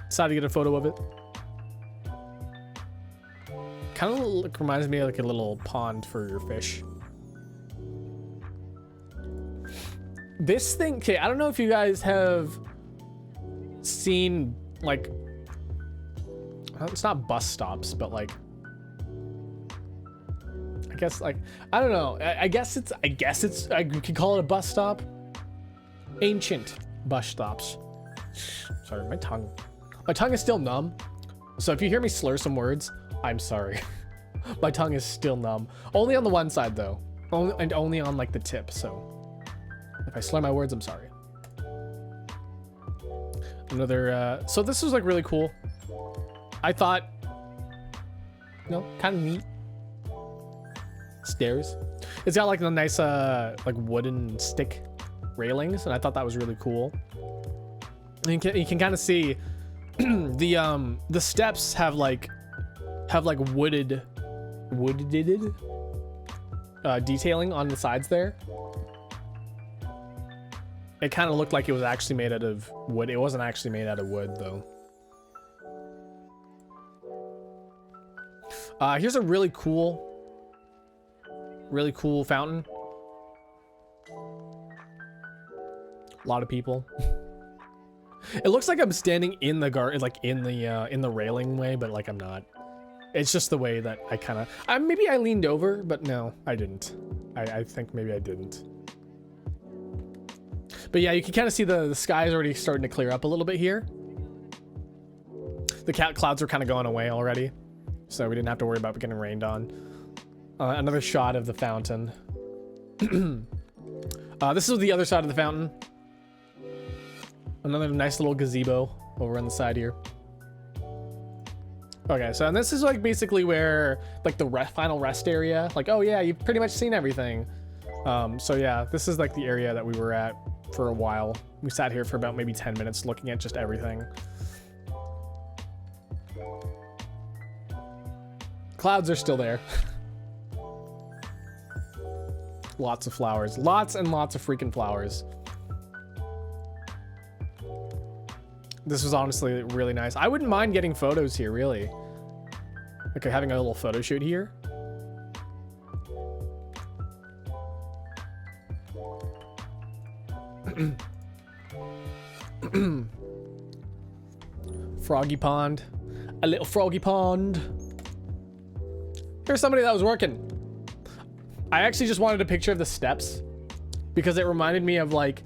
Decided to get a photo of it. Kind of reminds me of like a little pond for your fish. This thing, okay, I don't know if you guys have seen, like, it's not bus stops, but like, I guess, like, I don't know. I guess I could call it a bus stop. Ancient bus stops. Sorry, my tongue is still numb. So if you hear me slur some words, I'm sorry. My tongue is still numb. Only on the one side though. Only on like the tip, so if I slur my words, I'm sorry. Another, so this was like really cool. I thought, you know, kind of neat. Stairs. It's got like the nice, like wooden stick railings, and I thought that was really cool. And you can kind of see the steps have like wooded detailing on the sides there. It kind of looked like it was actually made out of wood. It wasn't actually made out of wood though. Here's a really cool fountain. A lot of people. It looks like I'm standing in the garden, like in the railing way, but like I'm not. It's just the way that I kind of, maybe I leaned over, but no, I didn't. I think maybe I didn't. But yeah, you can kind of see the sky is already starting to clear up a little bit here. The clouds are kind of going away already, so we didn't have to worry about getting rained on. Another shot of the fountain. This is the other side of the fountain. Another nice little gazebo over on the side here. Okay, so and this is like basically where like the final rest area. Like, oh yeah, you've pretty much seen everything. So yeah, this is like the area that we were at for a while. We sat here for about maybe 10 minutes looking at just everything. Clouds are still there. Lots of flowers. Lots and lots of freaking flowers. This was honestly really nice. I wouldn't mind getting photos here, really. Okay, having a little photo shoot here. Froggy pond. A little froggy pond. Here's somebody that was working. I actually just wanted a picture of the steps because it reminded me of like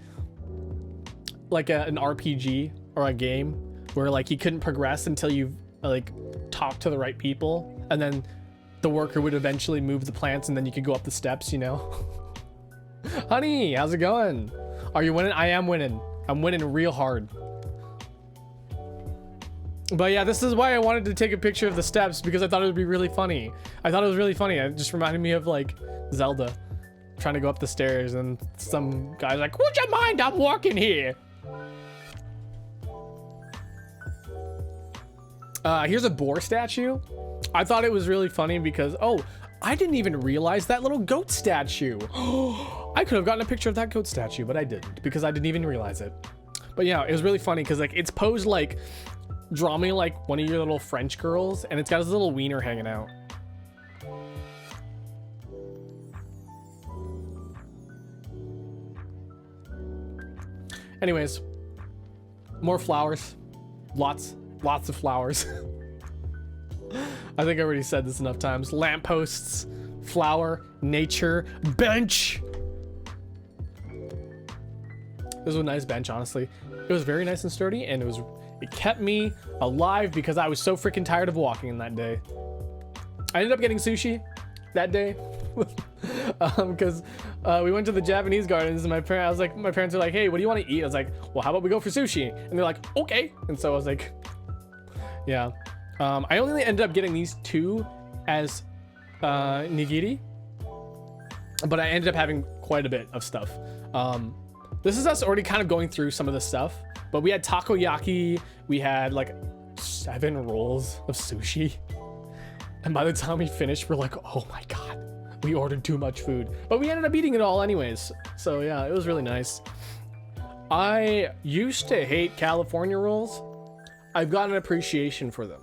an RPG or a game where like you couldn't progress until you like talked to the right people, and then the worker would eventually move the plants and then you could go up the steps, you know. Honey, how's it going? Are you winning? I am winning. I'm winning real hard. But yeah, this is why I wanted to take a picture of the steps, because I thought it would be really funny. I thought it was really funny. It just reminded me of like Zelda trying to go up the stairs and some guy's like, would you mind? I'm walking here. Here's a boar statue. I thought it was really funny because, oh, I didn't even realize that little goat statue. I could have gotten a picture of that goat statue, but I didn't because I didn't even realize it. But yeah, it was really funny because like it's posed like, draw me like one of your little French girls, and it's got his little wiener hanging out. Anyways, more flowers. Lots of flowers. I think I already said this enough times. Lampposts, flower, nature, bench. This was a nice bench, honestly. It was very nice and sturdy, and it kept me alive because I was so freaking tired of walking in that day. I ended up getting sushi that day because we went to the Japanese gardens, and my parents are like, hey, what do you want to eat? I was like, well, how about we go for sushi? And they're like, okay. And so I was like, yeah. I only ended up getting these two as nigiri, but I ended up having quite a bit of stuff. This is us already kind of going through some of the stuff, but we had takoyaki, we had like 7 rolls of sushi, and by the time we finished, we're like, oh my god, we ordered too much food, but we ended up eating it all anyways. So yeah, it was really nice. I used to hate California rolls. I've got an appreciation for them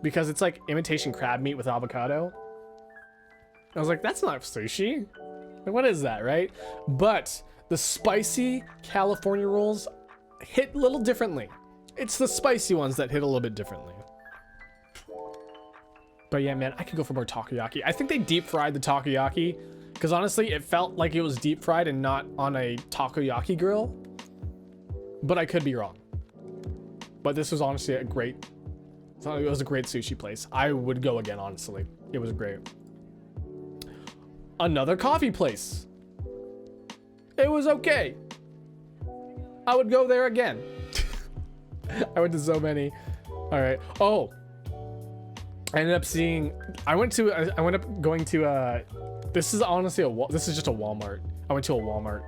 because it's like imitation crab meat with avocado. I was like, that's not sushi. Like, what is that, right? But the spicy California rolls hit a little differently. It's the spicy ones that hit a little bit differently. But yeah, man, I could go for more takoyaki. I think they deep fried the takoyaki because honestly, it felt like it was deep fried and not on a takoyaki grill. But I could be wrong. But this was honestly it was a great sushi place. I would go again, honestly. It was great. Another coffee place. It was okay. I would go there again. I went to so many. All right. Oh, I ended up seeing. I went up going to. This is honestly this is just a Walmart. I went to a Walmart.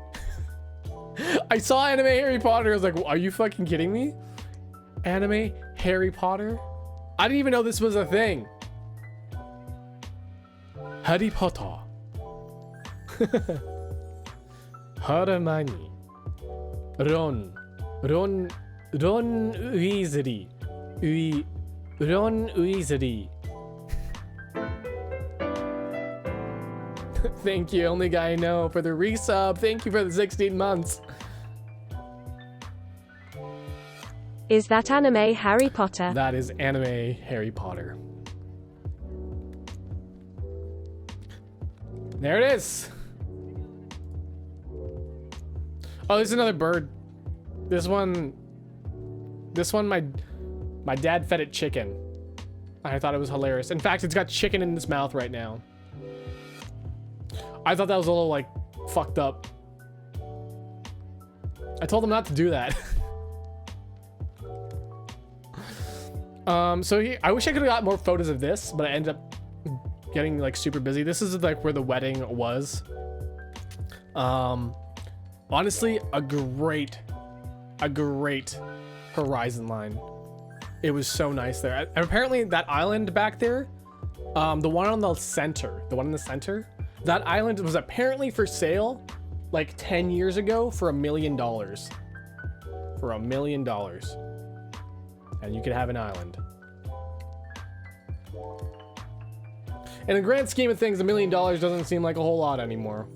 I saw anime Harry Potter. I was like, are you fucking kidding me? Anime Harry Potter? I didn't even know this was a thing. Harry Potter. Hermione. Ron Weasley. Ron Weasley. Thank you, only guy I know, for the resub. Thank you for the 16 months. Is that anime Harry Potter? That is anime Harry Potter. There it is. Oh, there's another bird. This one, my dad fed it chicken. I thought it was hilarious. In fact, it's got chicken in its mouth right now. I thought that was a little like fucked up. I told him not to do that. I wish I could have got more photos of this, but I ended up getting like super busy. This is like where the wedding was. Honestly, a great horizon line. It was so nice there. And apparently that island back there, the one in the center, that island was apparently for sale like 10 years ago for $1 million. For $1 million. And you could have an island. In the grand scheme of things, $1 million doesn't seem like a whole lot anymore.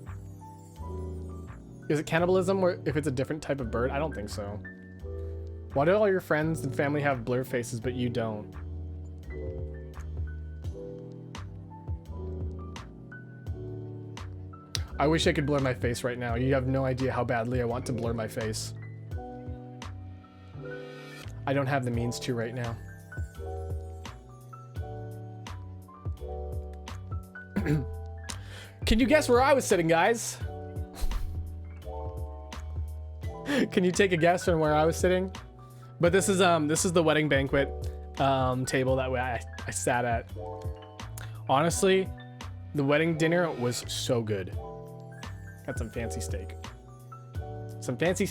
Is it cannibalism or if it's a different type of bird? I don't think so. Why do all your friends and family have blur faces but you don't? I wish I could blur my face right now. You have no idea how badly I want to blur my face. I don't have the means to right now. Can you guess where I was sitting, guys? Can you take a guess on where I was sitting? But this is the wedding banquet table that I sat at. Honestly, the wedding dinner was so good. Got some fancy steak. Some fancy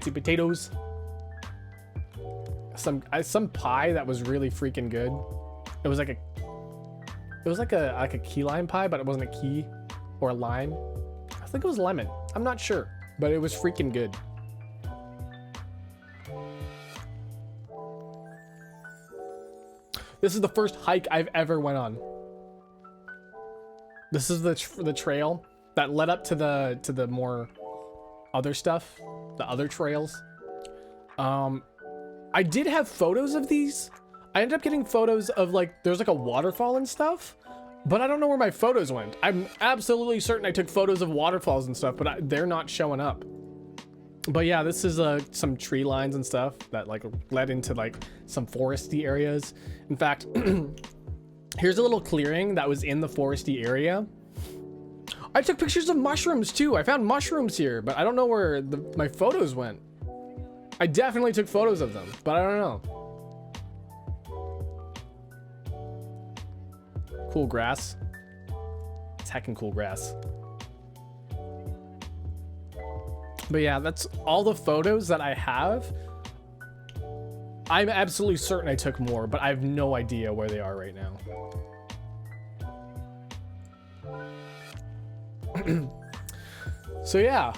potatoes. Some pie that was really freaking good. It was like a key lime pie, but it wasn't a key or a lime. I think it was lemon. I'm not sure, but it was freaking good. This is the first hike I've ever went on. This is the trail that led up to the more other stuff, the other trails. I did have photos of these. I ended up getting photos of like, there's like a waterfall and stuff, but I don't know where my photos went. I'm absolutely certain I took photos of waterfalls and stuff, but they're not showing up. But yeah, this is some tree lines and stuff that like led into like some foresty areas. In fact, here's a little clearing that was in the foresty area. I took pictures of mushrooms too. I found mushrooms here, but I don't know where my photos went. I definitely took photos of them, but I don't know. Cool grass. It's heckin' cool grass. But yeah, that's all the photos that I have. I'm absolutely certain I took more, but I have no idea where they are right now. So yeah,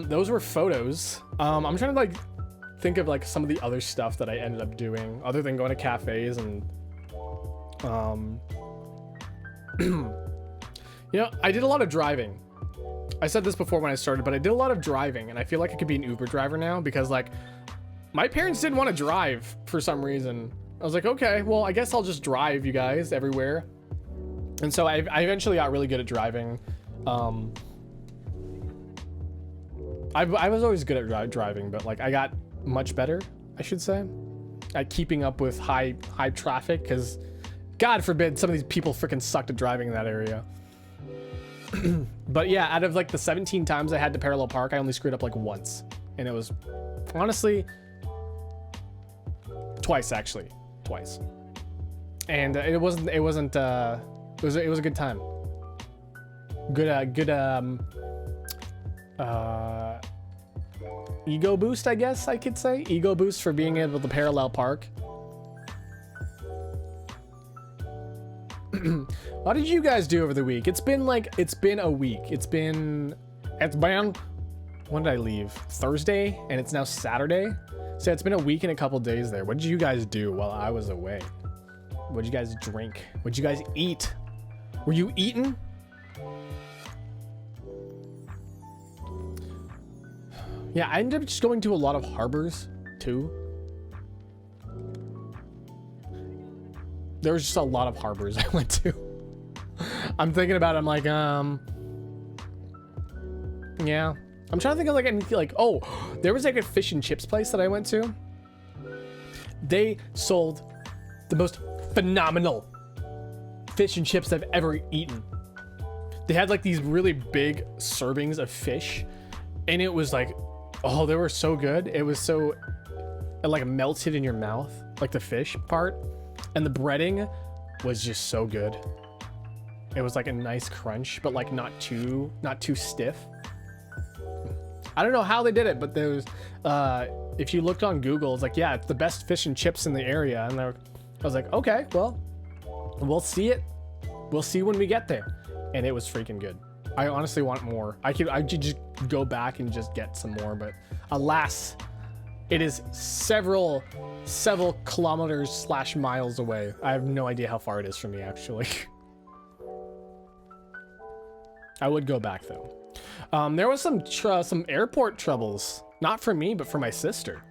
those were photos. I'm trying to like think of like some of the other stuff that I ended up doing other than going to cafes and you know, I did a lot of driving. I said this before when I started, but I did a lot of driving, and I feel like I could be an Uber driver now because like my parents didn't want to drive for some reason. I was like, okay, well, I guess I'll just drive you guys everywhere. And so I eventually got really good at driving. I was always good at driving, but like I got much better, I should say, at keeping up with high traffic, because God forbid some of these people freaking sucked at driving in that area. But yeah, out of like the 17 times I had to parallel park, I only screwed up like once. And it was honestly twice, actually. Twice. And it was a good time. Good ego boost, I guess I could say. Ego boost for being able to parallel park. What did you guys do over the week? It's been a week. It's been when did I leave? Thursday, and it's now Saturday. So it's been a week and a couple days there. What did you guys do while I was away? What did you guys drink? What did you guys eat? Were you eating? Yeah, I ended up just going to a lot of harbors too. There was just a lot of harbors I went to. I'm thinking about it, I'm like, yeah. I'm trying to think of like anything like, oh, there was like a fish and chips place that I went to. They sold the most phenomenal fish and chips I've ever eaten. They had like these really big servings of fish, and it was like, oh, they were so good. It was so, it like melted in your mouth, like the fish part, and the breading was just so good. It was like a nice crunch, but like not too stiff. I don't know how they did it, but there was, if you looked on Google, it's like, yeah, it's the best fish and chips in the area. And I was like, okay, well, we'll see it. We'll see when we get there. And it was freaking good. I honestly want more. I could just go back and just get some more, but alas, it is several kilometers / miles away. I have no idea how far it is from me, actually. I would go back though. There was some airport troubles, not for me, but for my sister.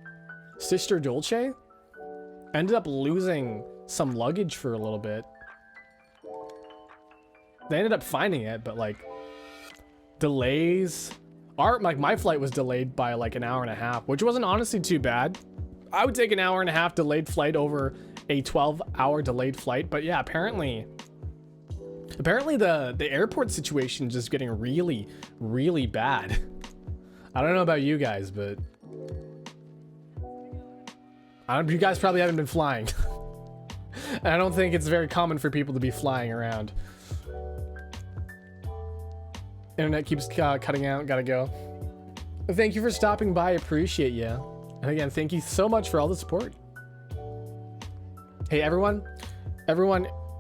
Sister Dolce ended up losing some luggage for a little bit. They ended up finding it, but like delays. My flight was delayed by like an hour and a half, which wasn't honestly too bad. I would take an hour and a half delayed flight over a 12-hour delayed flight, but yeah, apparently the airport situation is just getting really, really bad. I don't know about you guys, but you guys probably haven't been flying. And I don't think it's very common for people to be flying around. Internet keeps cutting out, gotta go. Thank you for stopping by, appreciate you. And again, thank you so much for all the support. Hey, everyone,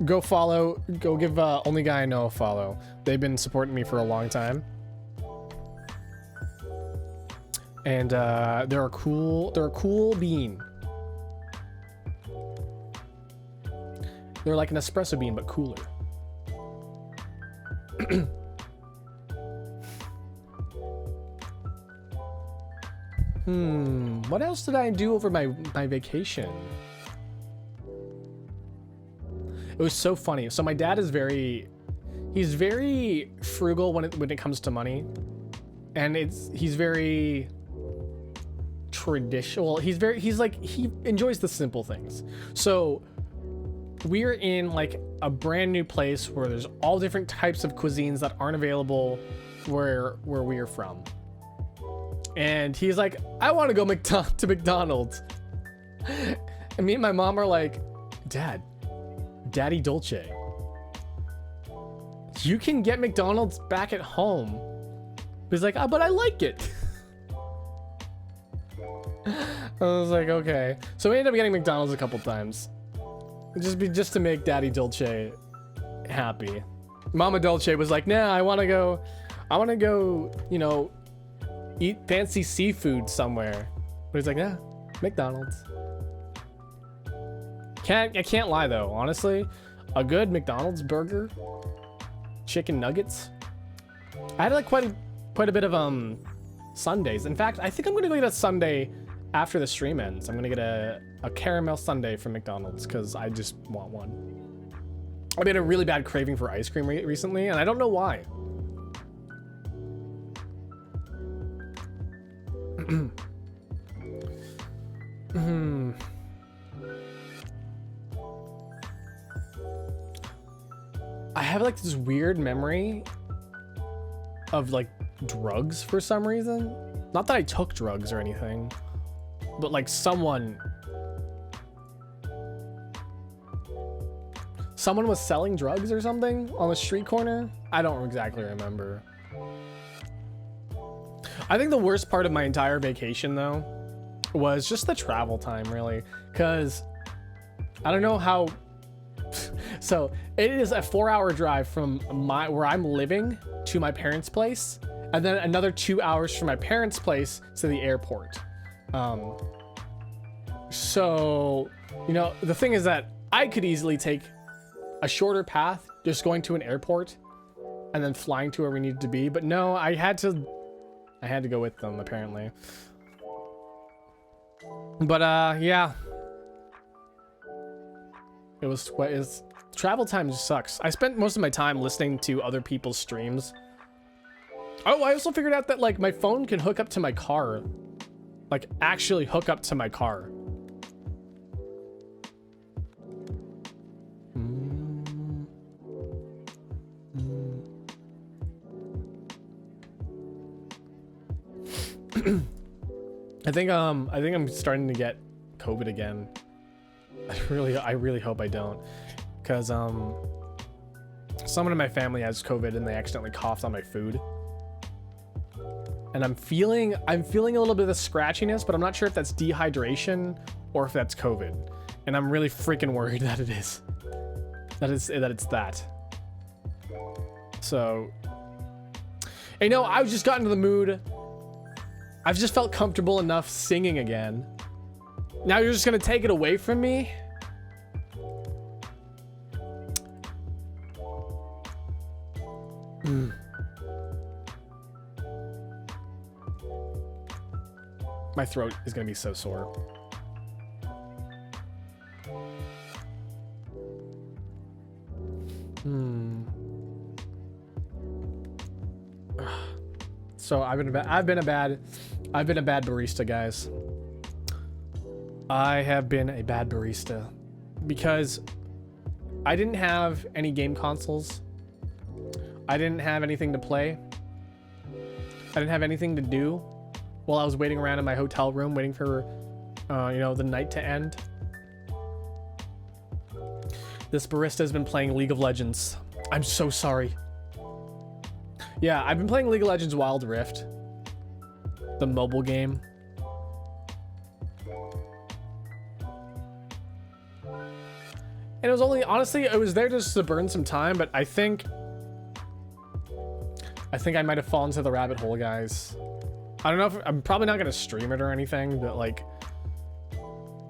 go follow, go give Only Guy I Know a follow. They've been supporting me for a long time. And they're a cool bean. They're like an espresso bean, but cooler. What else did I do over my vacation? It was so funny. So my dad is he's very frugal when it comes to money. And he's very traditional. He enjoys the simple things. So we're in like a brand new place where there's all different types of cuisines that aren't available where we are from. And he's like, I want to go to McDonald's. And me and my mom are like, Daddy Dolce, you can get McDonald's back at home. He's like, but I like it. I was like, okay. So we ended up getting McDonald's a couple times. Just to make Daddy Dolce happy. Mama Dolce was like, nah, I want to go, you know, eat fancy seafood somewhere. But he's like, yeah, McDonald's. I can't lie though, honestly, a good McDonald's burger, chicken nuggets. I had like quite a bit of sundaes. In fact, I think I'm gonna go get a sundae after the stream ends. I'm gonna get a caramel sundae from McDonald's because I just want one. I've had a really bad craving for ice cream recently, and I don't know why. have like this weird memory of like drugs for some reason. Not that I took drugs or anything, but like someone was selling drugs or something on the street corner. I don't exactly remember. I think the worst part of my entire vacation though was just the travel time, really, because I don't know how. So it is a 4-hour drive from where I'm living to my parents' place, and then another 2 hours from my parents' place to the airport. So, you know, the thing is that I could easily take a shorter path, just going to an airport and then flying to where we needed to be. But no, I had to go with them apparently. But yeah, travel time just sucks. I spent most of my time listening to other people's streams. Oh, I also figured out that like my phone can hook up to my car, like actually hook up to my car. I think I'm starting to get COVID again. I really hope I don't, because someone in my family has COVID and they accidentally coughed on my food. And I'm feeling a little bit of the scratchiness, but I'm not sure if that's dehydration or if that's COVID. And I'm really freaking worried that it is. That it's that. So, you know, I've just gotten into the mood. I've just felt comfortable enough singing again. Now you're just gonna take it away from me? My throat is gonna be so sore. So I've been a bad barista, guys. I have been a bad barista because I didn't have any game consoles. I didn't have anything to play. I didn't have anything to do while I was waiting around in my hotel room, waiting for, you know, the night to end. This barista has been playing League of Legends. I'm so sorry. Yeah, I've been playing League of Legends Wild Rift, the mobile game. And it was only, honestly, it was there just to burn some time, but I think I might have fallen to the rabbit hole, guys. I don't know if, I'm probably not gonna stream it or anything, but like,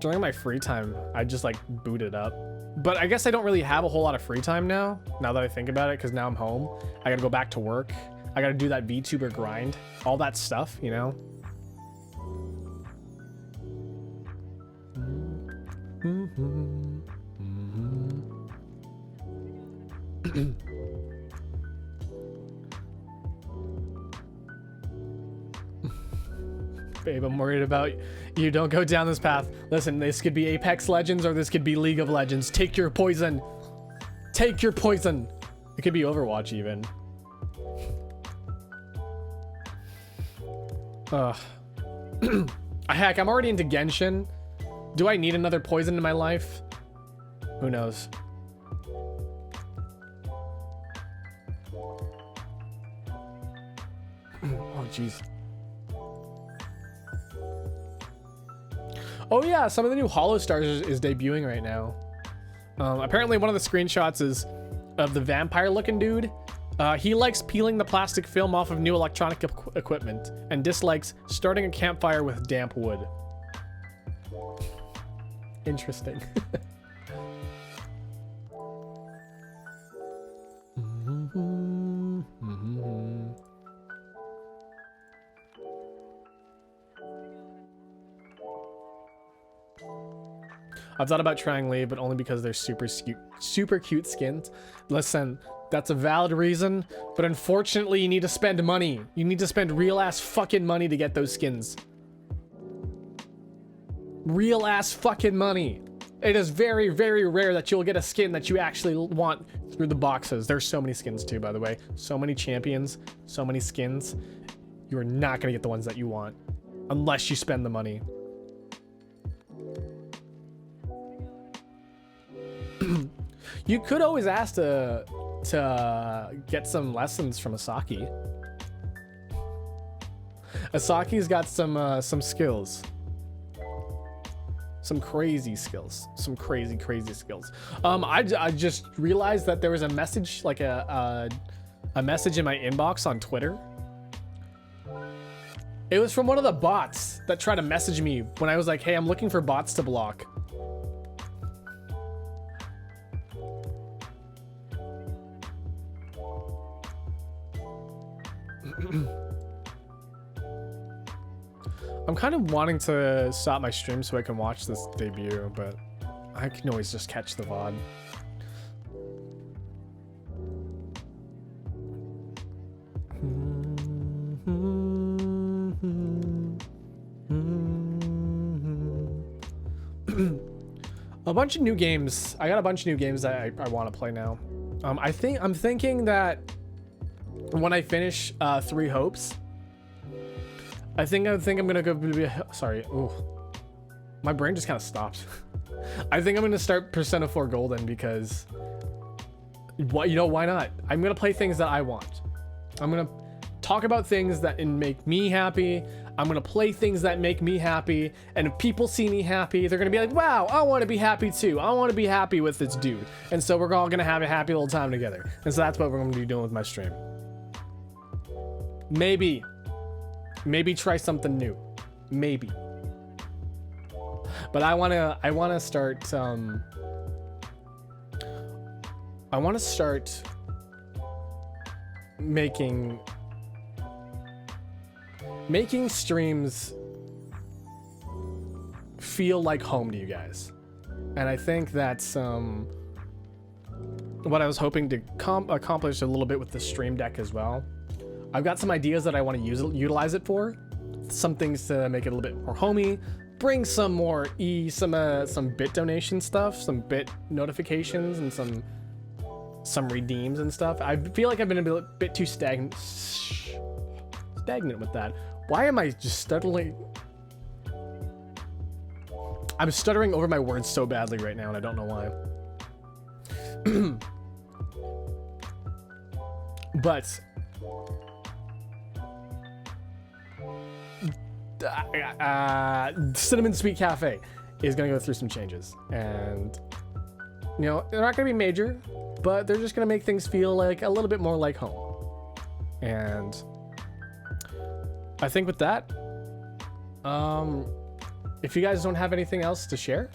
during my free time, I just like boot it up. But I guess I don't really have a whole lot of free time now that I think about it, because now I'm home. I gotta go back to work. I gotta do that VTuber grind, all that stuff, you know? Babe, I'm worried about you. Don't go down this path. Listen, this could be Apex Legends or this could be League of Legends. Take your poison. Take your poison. It could be Overwatch even. Heck, I'm already into Genshin. Do I need another poison in my life? Who knows? Oh, jeez. Oh yeah, some of the new Hollow Stars is debuting right now. Apparently one of the screenshots is of the vampire looking dude. He likes peeling the plastic film off of new electronic equipment and dislikes starting a campfire with damp wood. Interesting. I've thought about trying Lee, but only because they're super cute skins. Listen, that's a valid reason, but unfortunately you need to spend money. You need to spend real ass fucking money to get those skins. Real ass fucking money. It is very, very rare that you'll get a skin that you actually want through the boxes. There's so many skins too, by the way. So many champions, so many skins. You are not going to get the ones that you want unless you spend the money. You could always ask to get some lessons from Asaki. Asaki's got some skills. Some crazy skills. Some crazy skills. I just realized that there was a message, like a message in my inbox on Twitter. It was from one of the bots that tried to message me when I was like, hey, I'm looking for bots to block. I'm kind of wanting to stop my stream so I can watch this debut, but I can always just catch the VOD. A bunch of new games. I got a bunch of new games that I want to play now. I'm thinking that when I finish 3 Hopes, I think I'm gonna go. Sorry, ooh, my brain just kind of stopped. I think I'm gonna start Persona 4 Golden because, why not? I'm gonna play things that I want. I'm gonna talk about things that make me happy. I'm gonna play things that make me happy, and if people see me happy, they're gonna be like, wow, I want to be happy too. I want to be happy with this dude, and so we're all gonna have a happy little time together. And so that's what we're gonna be doing with my stream. Maybe try something new, maybe. But I wanna start. I wanna start making streams feel like home to you guys, and I think that's what I was hoping to accomplish a little bit with the Stream Deck as well. I've got some ideas that I want to utilize it for. Some things to make it a little bit more homey, bring some more some bit donation stuff, some bit notifications, and some redeems and stuff. I feel like I've been a bit too stagnant with that. Why am I just stuttering? I'm stuttering over my words so badly right now, and I don't know why. But Cinnamon Sweet Cafe is gonna go through some changes, and they're not gonna be major, but they're just gonna make things feel like a little bit more like home. And I think with that, if you guys don't have anything else to share,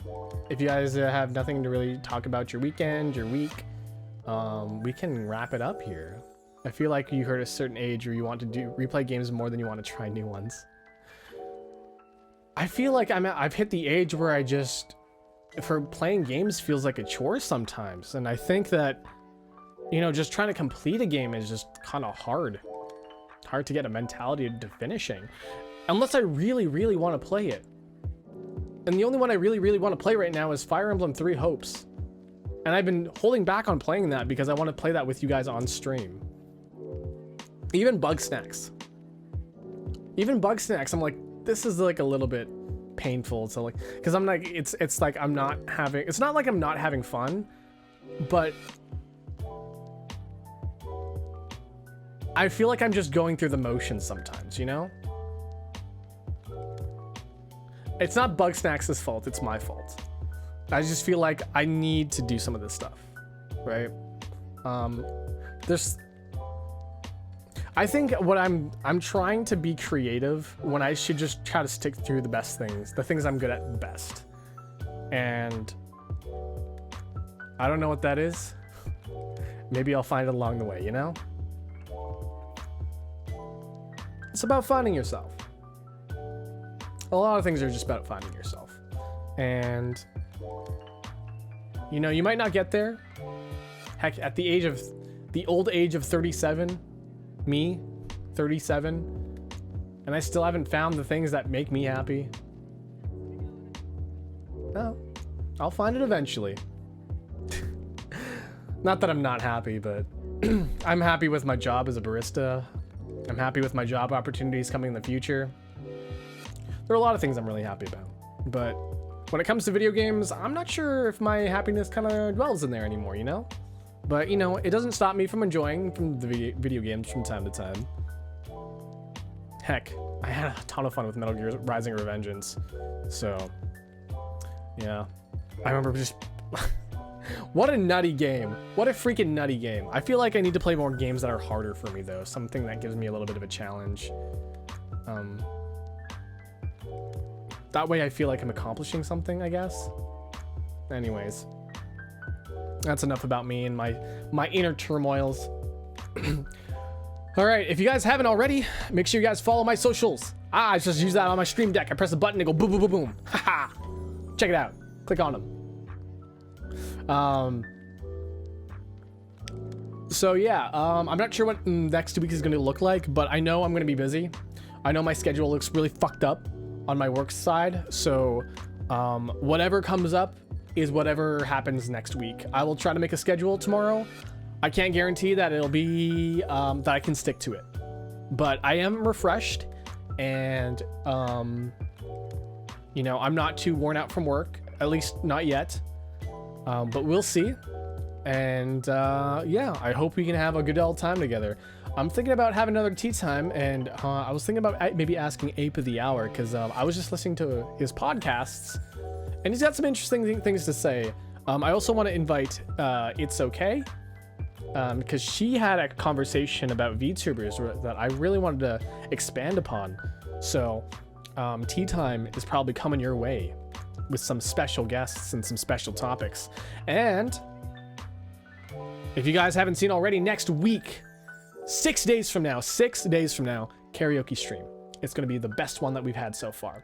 if you guys have nothing to really talk about your weekend, your week, we can wrap it up here. I feel like you heard a certain age where you want to replay games more than you want to try new ones. I feel like I've hit the age where for playing games feels like a chore sometimes, and I think that just trying to complete a game is just kind of hard to get a mentality to finishing, unless I really want to play it. And the only one I really want to play right now is Fire Emblem 3 Hopes, and I've been holding back on playing that because I want to play that with you guys on stream. Even Bugsnax, I'm like, this is like a little bit painful to like, because I'm like, it's like it's not like I'm not having fun, but I feel like I'm just going through the motions sometimes, It's not Bugsnax's fault, it's my fault. I just feel like I need to do some of this stuff, right? I think what I'm trying to be creative when I should just try to stick through the things I'm good at best. And I don't know what that is. Maybe I'll find it along the way, It's about finding yourself. A lot of things are just about finding yourself. And you might not get there. Heck, at the old age of 37, me, 37, and I still haven't found the things that make me happy. Oh, I'll find it eventually. Not that I'm not happy, but I'm happy with my job as a barista. I'm happy with my job opportunities coming in the future. There are a lot of things I'm really happy about. But when it comes to video games, I'm not sure if my happiness kind of dwells in there anymore, you know? But, you know, it doesn't stop me from enjoying from the video games from time to time. Heck, I had a ton of fun with Metal Gear Rising Revengeance. So, yeah. I remember just... What a nutty game. What a freaking nutty game. I feel like I need to play more games that are harder for me, though. Something that gives me a little bit of a challenge. That way I feel like I'm accomplishing something, I guess. Anyways. That's enough about me and my inner turmoils. Alright, if you guys haven't already, make sure you guys follow my socials. I just use that on my stream deck. I press a button and go boom, boom, boom, boom. Haha. Check it out. Click on them. So yeah, I'm not sure what next week is going to look like, but I know I'm going to be busy. I know my schedule looks really fucked up on my work side. So, whatever comes up is whatever happens next week. I will try to make a schedule tomorrow. I can't guarantee that it'll be, that I can stick to it, but I am refreshed and, you know, I'm not too worn out from work, at least not yet. But we'll see. And yeah, I hope we can have a good old time together. I'm thinking about having another tea time, and I was thinking about maybe asking Ape of the Hour, because I was just listening to his podcasts, and he's got some interesting things to say. I also want to invite It's Okay, because she had a conversation about VTubers that I really wanted to expand upon. So tea time is probably coming your way, with some special guests and some special topics. And if you guys haven't seen already, next week, 6 days from now, karaoke stream. It's going to be the best one that we've had so far.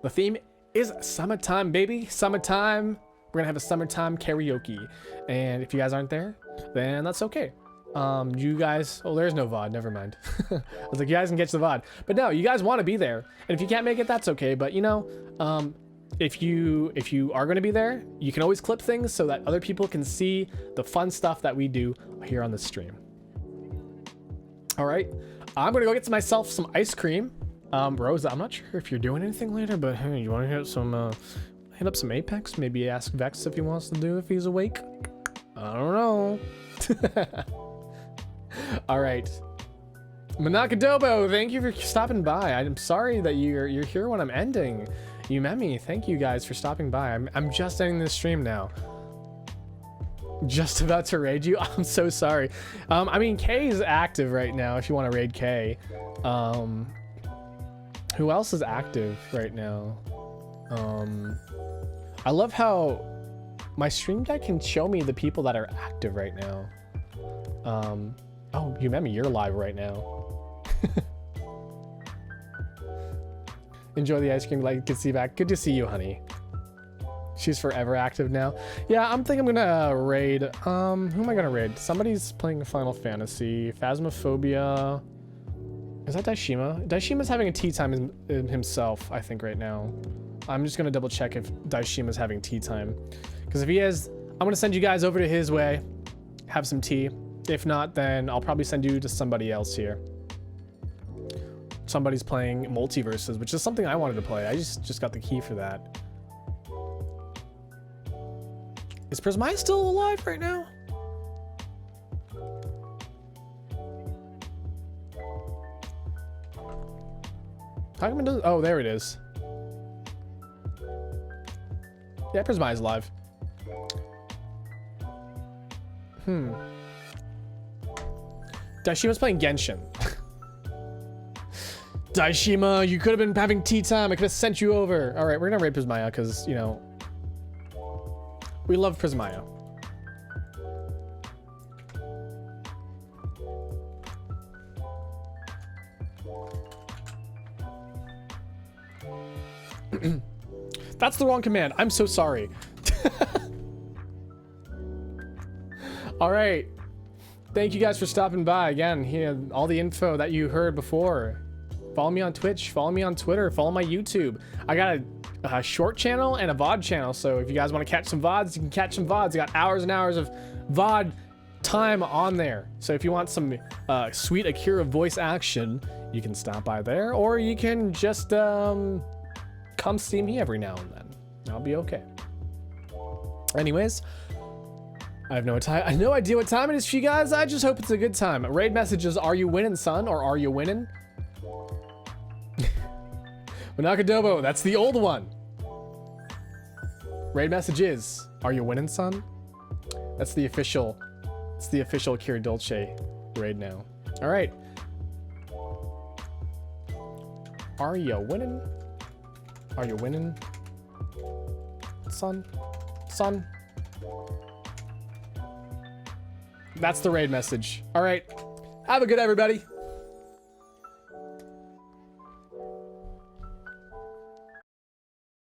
The theme is summertime, baby. Summertime. We're going to have a summertime karaoke. And if you guys aren't there, then that's okay. You guys, oh, there's no VOD, never mind. I was like, you guys can catch the VOD. But no, you guys want to be there. And if you can't make it, that's okay. But you know, if you are going to be there, you can always clip things so that other people can see the fun stuff that we do here on the stream. All right, I'm going to go get myself some ice cream. Rosa, I'm not sure if you're doing anything later, but hey, you want to hit up some Apex? Maybe ask Vex if he wants to do if he's awake. I don't know. All right. Manakadobo, thank you for stopping by. I'm sorry that you're here when I'm ending. Umemi, thank you guys for stopping by. I'm just ending this stream now. Just about to raid you? I'm so sorry. I mean, Kay is active right now if you want to raid Kay. Who else is active right now? I love how my stream deck can show me the people that are active right now. Oh, Umemi, you're live right now. Enjoy the ice cream, like, good to see you back. Good to see you, honey. She's forever active now. Yeah, I'm thinking I'm gonna raid. Who am I gonna raid? Somebody's playing Final Fantasy. Phasmophobia. Is that Daishima? Daishima's having a tea time himself, I think, right now. I'm just gonna double check if Daishima's having tea time. Because if he is, I'm gonna send you guys over to his way. Have some tea. If not, then I'll probably send you to somebody else here. Somebody's playing Multiverses, which is something I wanted to play. I just got the key for that. Is Prismaya still alive right now? How come it doesn't? Oh, there it is. Yeah, Prismaya's alive. Daishima's playing Genshin. Daishima, you could have been having tea time. I could have sent you over. All right, we're gonna raid Prismaya because, you know, we love Prismaya. That's the wrong command. I'm so sorry. All right. Thank you guys for stopping by again. Here, all the info that you heard before. Follow me on Twitch. Follow me on Twitter. Follow my YouTube. I got a short channel and a VOD channel. So if you guys want to catch some VODs, you can catch some VODs. I got hours and hours of VOD time on there. So if you want some sweet Akira voice action, you can stop by there, or you can just come see me every now and then. I'll be okay. Anyways, I have no idea what time it is for you guys. I just hope it's a good time. Raid messages, are you winning, son? Or are you winning? Manakadobo, that's the old one. Raid messages, are you winning, son? That's the official, it's the official Akira Dolce raid now. All right. Are you winning? Are you winning? Son? Son? That's the raid message. All right. Have a good everybody.